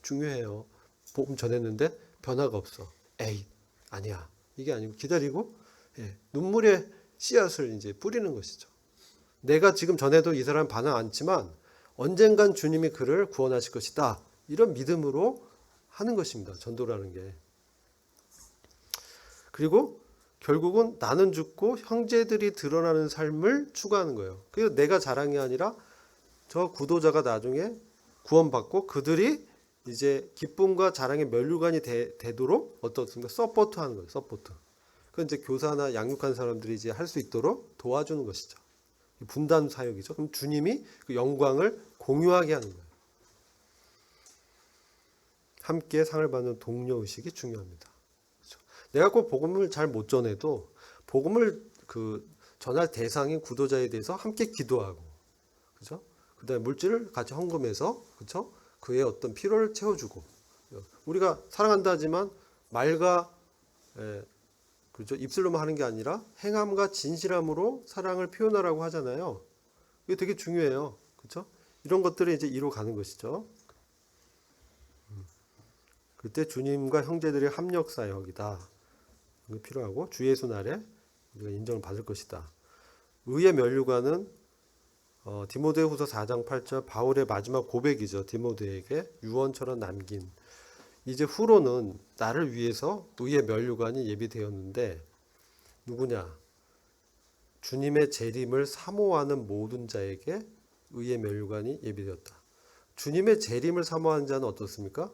중요해요. 복음 전했는데 변화가 없어. 에이 아니야. 이게 아니고 기다리고 눈물의 씨앗을 이제 뿌리는 것이죠. 내가 지금 전해도 이 사람 반응 않지만 언젠간 주님이 그를 구원하실 것이다. 이런 믿음으로 하는 것입니다. 전도라는 게. 그리고 결국은 나는 죽고 형제들이 드러나는 삶을 추구하는 거예요. 그래서 내가 자랑이 아니라 저 구도자가 나중에 구원받고 그들이 이제 기쁨과 자랑의 면류관이 되도록 어떻습니까? 서포트 하는 거예요. 서포트. 그 이제 교사나 양육한 사람들이 이제 할 수 있도록 도와주는 것이죠. 분단 사역이죠. 그럼 주님이 그 영광을 공유하게 하는 거예요. 함께 상을 받는 동료 의식이 중요합니다. 그렇죠? 내가 꼭 복음을 잘 못 전해도 복음을 전할 대상인 구도자에 대해서 함께 기도하고, 그렇죠? 그다음에 물질을 같이 헌금해서, 그렇죠? 그의 어떤 필요를 채워주고, 우리가 사랑한다 하지만 말과 그렇죠? 입술로만 하는 게 아니라 행함과 진실함으로 사랑을 표현하라고 하잖아요. 이게 되게 중요해요. 그렇죠? 이런 것들을 이제 이루어가는 것이죠. 그때 주님과 형제들의 합력 사역이다. 이거 필요하고 주 예수 날에 우리가 인정을 받을 것이다. 의의 면류관은 디모데후서 4장 8절 바울의 마지막 고백이죠. 디모데에게 유언처럼 남긴. 이제 후로는 나를 위해서 의의 면류관이 예비되었는데 누구냐? 주님의 재림을 사모하는 모든 자에게 의의 면류관이 예비되었다. 주님의 재림을 사모하는 자는 어떻습니까?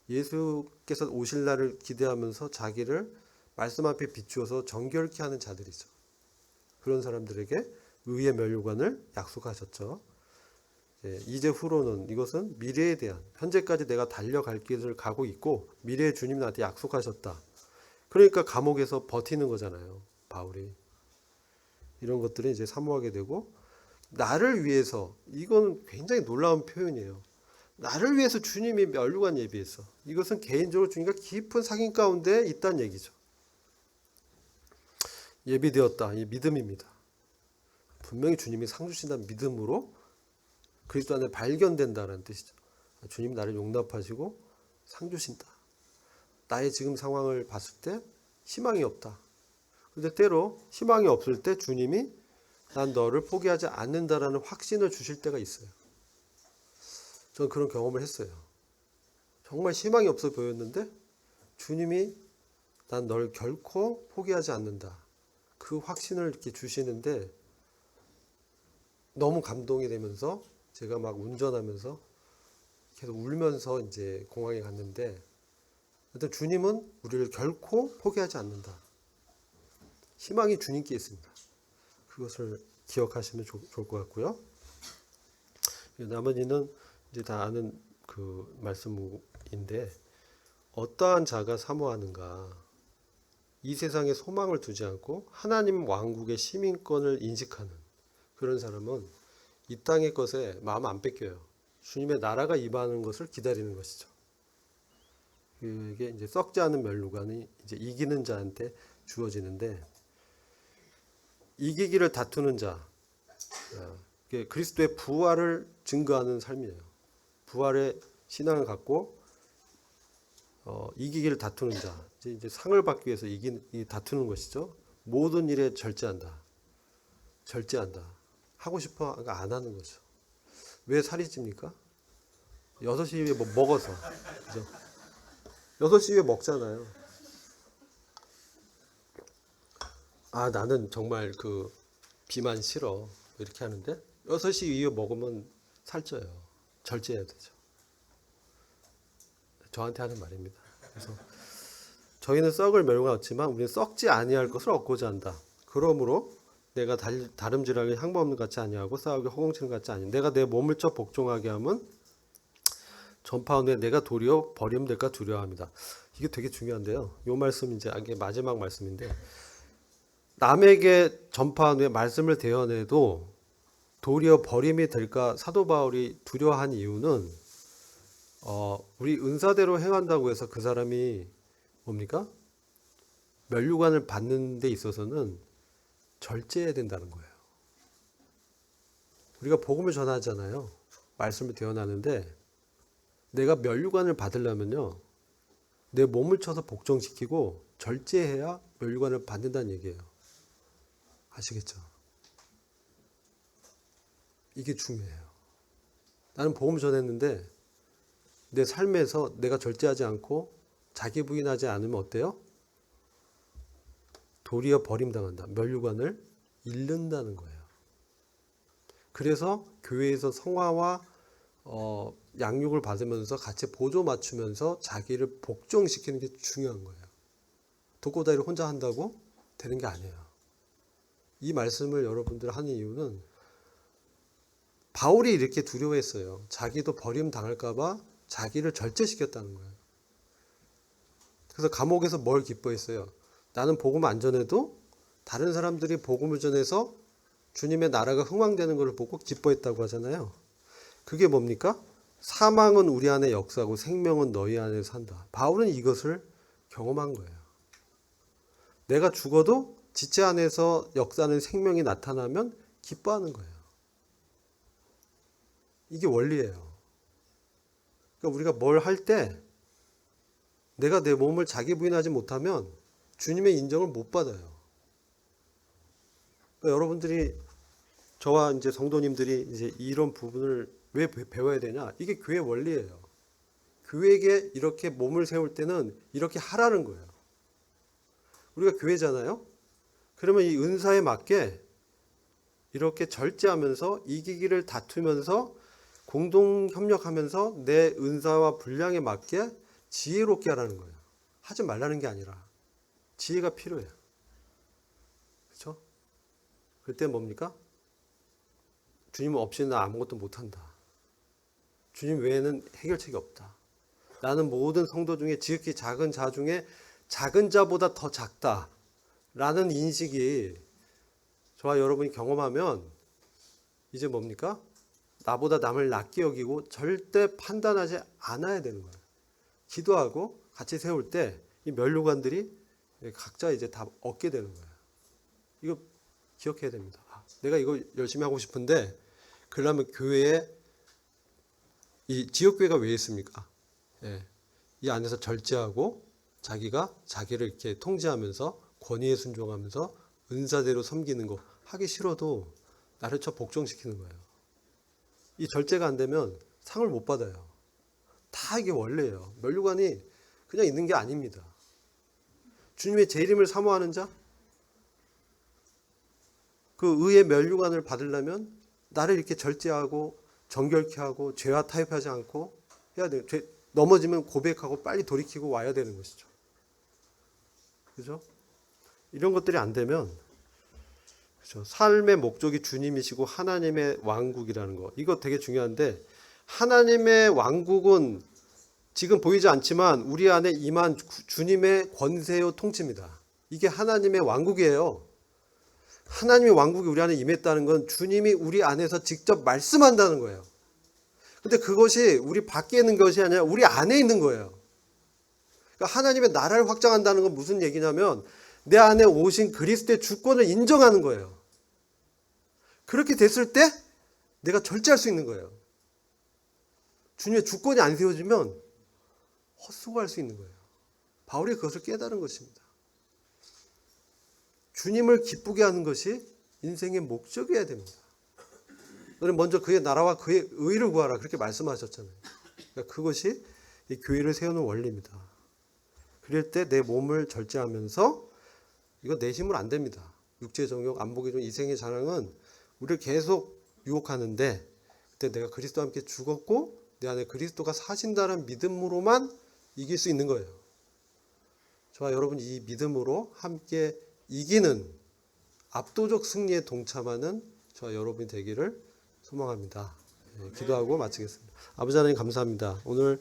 예수께서 오실 날을 기대하면서 자기를 말씀 앞에 비추어서 정결케 하는 자들이죠. 그런 사람들에게 의의 면류관을 약속하셨죠. 이제 후로는 이것은 미래에 대한, 현재까지 내가 달려갈 길을 가고 있고 미래의 주님 나한테 약속하셨다. 그러니까 감옥에서 버티는 거잖아요. 바울이. 이런 것들을 이제 사모하게 되고, 나를 위해서, 이건 굉장히 놀라운 표현이에요. 나를 위해서 주님이 면류관 예비했어. 이것은 개인적으로 주님과 깊은 사귐 가운데 있다는 얘기죠. 예비되었다. 이 믿음입니다. 분명히 주님이 상 주신다는 믿음으로 그리스도 안에 발견된다는 뜻이죠. 주님 나를 용납하시고 상 주신다. 나의 지금 상황을 봤을 때 희망이 없다. 그런데 때로 희망이 없을 때 주님이 난 너를 포기하지 않는다라는 확신을 주실 때가 있어요. 저는 그런 경험을 했어요. 정말 희망이 없어 보였는데 주님이 난 널 결코 포기하지 않는다. 그 확신을 이렇게 주시는데 너무 감동이 되면서 제가 막 운전하면서 계속 울면서 이제 공항에 갔는데, 일단 주님은 우리를 결코 포기하지 않는다. 희망이 주님께 있습니다. 그것을 기억하시면 좋을 것 같고요. 나머지는 이제 다 아는 그 말씀인데, 어떠한 자가 사모하는가? 이 세상에 소망을 두지 않고 하나님 왕국의 시민권을 인식하는 그런 사람은 이 땅의 것에 마음 안 뺏겨요. 주님의 나라가 임하는 것을 기다리는 것이죠. 이게 이제 썩지 않은 면류관이 이제 이기는 자한테 주어지는데, 이기기를 다투는 자, 그리스도의 부활을 증거하는 삶이에요. 부활의 신앙을 갖고 이기기를 다투는 자, 이제 상을 받기 위해서 다투는 것이죠. 모든 일에 절제한다. 하고 싶어 안 하는 거죠. 왜 살이 찝니까? 6시 뭐 먹어서. 그죠? 6시에 먹잖아요. 나는 정말 그 비만 싫어. 이렇게 하는데 6시 이후에 먹으면 살쪄요. 절제해야 되죠. 저한테 하는 말입니다. 그래서 저희는 썩을 멸관 얻지만 우리는 썩지 아니할 것을 얻고자 한다. 그러므로 내가 다름질하게 향범 같지 아니하고 싸우게 허공치는 같지 아니. 내가 내 몸을 쳐 복종하게 하면 전파한 후에 내가 도리어 버리면 될까 두려워합니다. 이게 되게 중요한데요. 이 말씀 이제 이게 마지막 말씀인데, 남에게 전파한 후에 말씀을 대언해도 도리어 버림이 될까 사도 바울이 두려워한 이유는 우리 은사대로 행한다고 해서 그 사람이 뭡니까? 면류관을 받는 데 있어서는 절제해야 된다는 거예요. 우리가 복음을 전하잖아요. 말씀을 대언하는데 내가 면류관을 받으려면요, 내 몸을 쳐서 복종시키고 절제해야 면류관을 받는다는 얘기예요. 아시겠죠? 이게 중요해요. 나는 복음을 전했는데 내 삶에서 내가 절제하지 않고 자기 부인하지 않으면 어때요? 도리어 버림당한다. 면류관을 잃는다는 거예요. 그래서 교회에서 성화와 양육을 받으면서 같이 보조 맞추면서 자기를 복종시키는 게 중요한 거예요. 독고다이를 혼자 한다고 되는 게 아니에요. 이 말씀을 여러분들 하는 이유는 바울이 이렇게 두려워했어요. 자기도 버림당할까 봐 자기를 절제시켰다는 거예요. 그래서 감옥에서 뭘 기뻐했어요? 나는 복음 안 전해도 다른 사람들이 복음을 전해서 주님의 나라가 흥왕되는 것을 보고 기뻐했다고 하잖아요. 그게 뭡니까? 사망은 우리 안에 역사고 생명은 너희 안에 산다. 바울은 이것을 경험한 거예요. 내가 죽어도 지체 안에서 역사는 생명이 나타나면 기뻐하는 거예요. 이게 원리예요. 그러니까 우리가 뭘 할 때 내가 내 몸을 자기 부인하지 못하면 주님의 인정을 못 받아요. 그러니까 여러분들이 저와 이제 성도님들이 이제 이런 부분을 왜 배워야 되냐? 이게 교회 원리예요. 교회에게 이렇게 몸을 세울 때는 이렇게 하라는 거예요. 우리가 교회잖아요. 그러면 이 은사에 맞게 이렇게 절제하면서 이기기를 다투면서 공동 협력하면서 내 은사와 분량에 맞게 지혜롭게 하라는 거예요. 하지 말라는 게 아니라 지혜가 필요해요. 그렇죠? 그때 뭡니까? 주님 없이는 나 아무것도 못한다. 주님 외에는 해결책이 없다. 나는 모든 성도 중에 지극히 작은 자 중에 작은 자보다 더 작다. 라는 인식이 저와 여러분이 경험하면 이제 뭡니까? 나보다 남을 낮게 여기고 절대 판단하지 않아야 되는 거예요. 기도하고 같이 세울 때 이 면류관들이 각자 이제 다 얻게 되는 거예요. 이거 기억해야 됩니다. 내가 이거 열심히 하고 싶은데 그러려면 교회에 이 지역교회가 왜 있습니까? 예, 이 안에서 절제하고 자기가 자기를 이렇게 통제하면서 권위에 순종하면서 은사대로 섬기는 거 하기 싫어도 나를 쳐 복종시키는 거예요. 이 절제가 안 되면 상을 못 받아요. 다 이게 원래예요. 면류관이 그냥 있는 게 아닙니다. 주님의 재림을 사모하는 자, 그 의의 면류관을 받으려면 나를 이렇게 절제하고 정결케 하고 죄와 타협하지 않고 해야 돼요. 넘어지면 고백하고 빨리 돌이키고 와야 되는 것이죠. 그죠? 이런 것들이 안 되면, 그죠? 삶의 목적이 주님이시고 하나님의 왕국이라는 거. 이거 되게 중요한데, 하나님의 왕국은 지금 보이지 않지만 우리 안에 임한 주님의 권세요 통치입니다. 이게 하나님의 왕국이에요. 하나님의 왕국이 우리 안에 임했다는 건 주님이 우리 안에서 직접 말씀한다는 거예요. 근데 그것이 우리 밖에 있는 것이 아니라 우리 안에 있는 거예요. 그러니까 하나님의 나라를 확장한다는 건 무슨 얘기냐면 내 안에 오신 그리스도의 주권을 인정하는 거예요. 그렇게 됐을 때 내가 절제할 수 있는 거예요. 주님의 주권이 안 세워지면 헛수고할 수 있는 거예요. 바울이 그것을 깨달은 것입니다. 주님을 기쁘게 하는 것이 인생의 목적이어야 됩니다. 너는 먼저 그의 나라와 그의 의를 구하라 그렇게 말씀하셨잖아요. 그러니까 그것이 이 교회를 세우는 원리입니다. 그럴 때 내 몸을 절제하면서 이거 내 힘으로 안 됩니다. 육체 정욕, 안목의 종, 이생의 자랑은 우리를 계속 유혹하는데 그때 내가 그리스도와 함께 죽었고 내 안에 그리스도가 사신다는 믿음으로만 이길 수 있는 거예요. 저와 여러분 이 믿음으로 함께 이기는 압도적 승리에 동참하는 저와 여러분이 되기를 소망합니다. 기도하고 마치겠습니다. 아버지 하나님 감사합니다. 오늘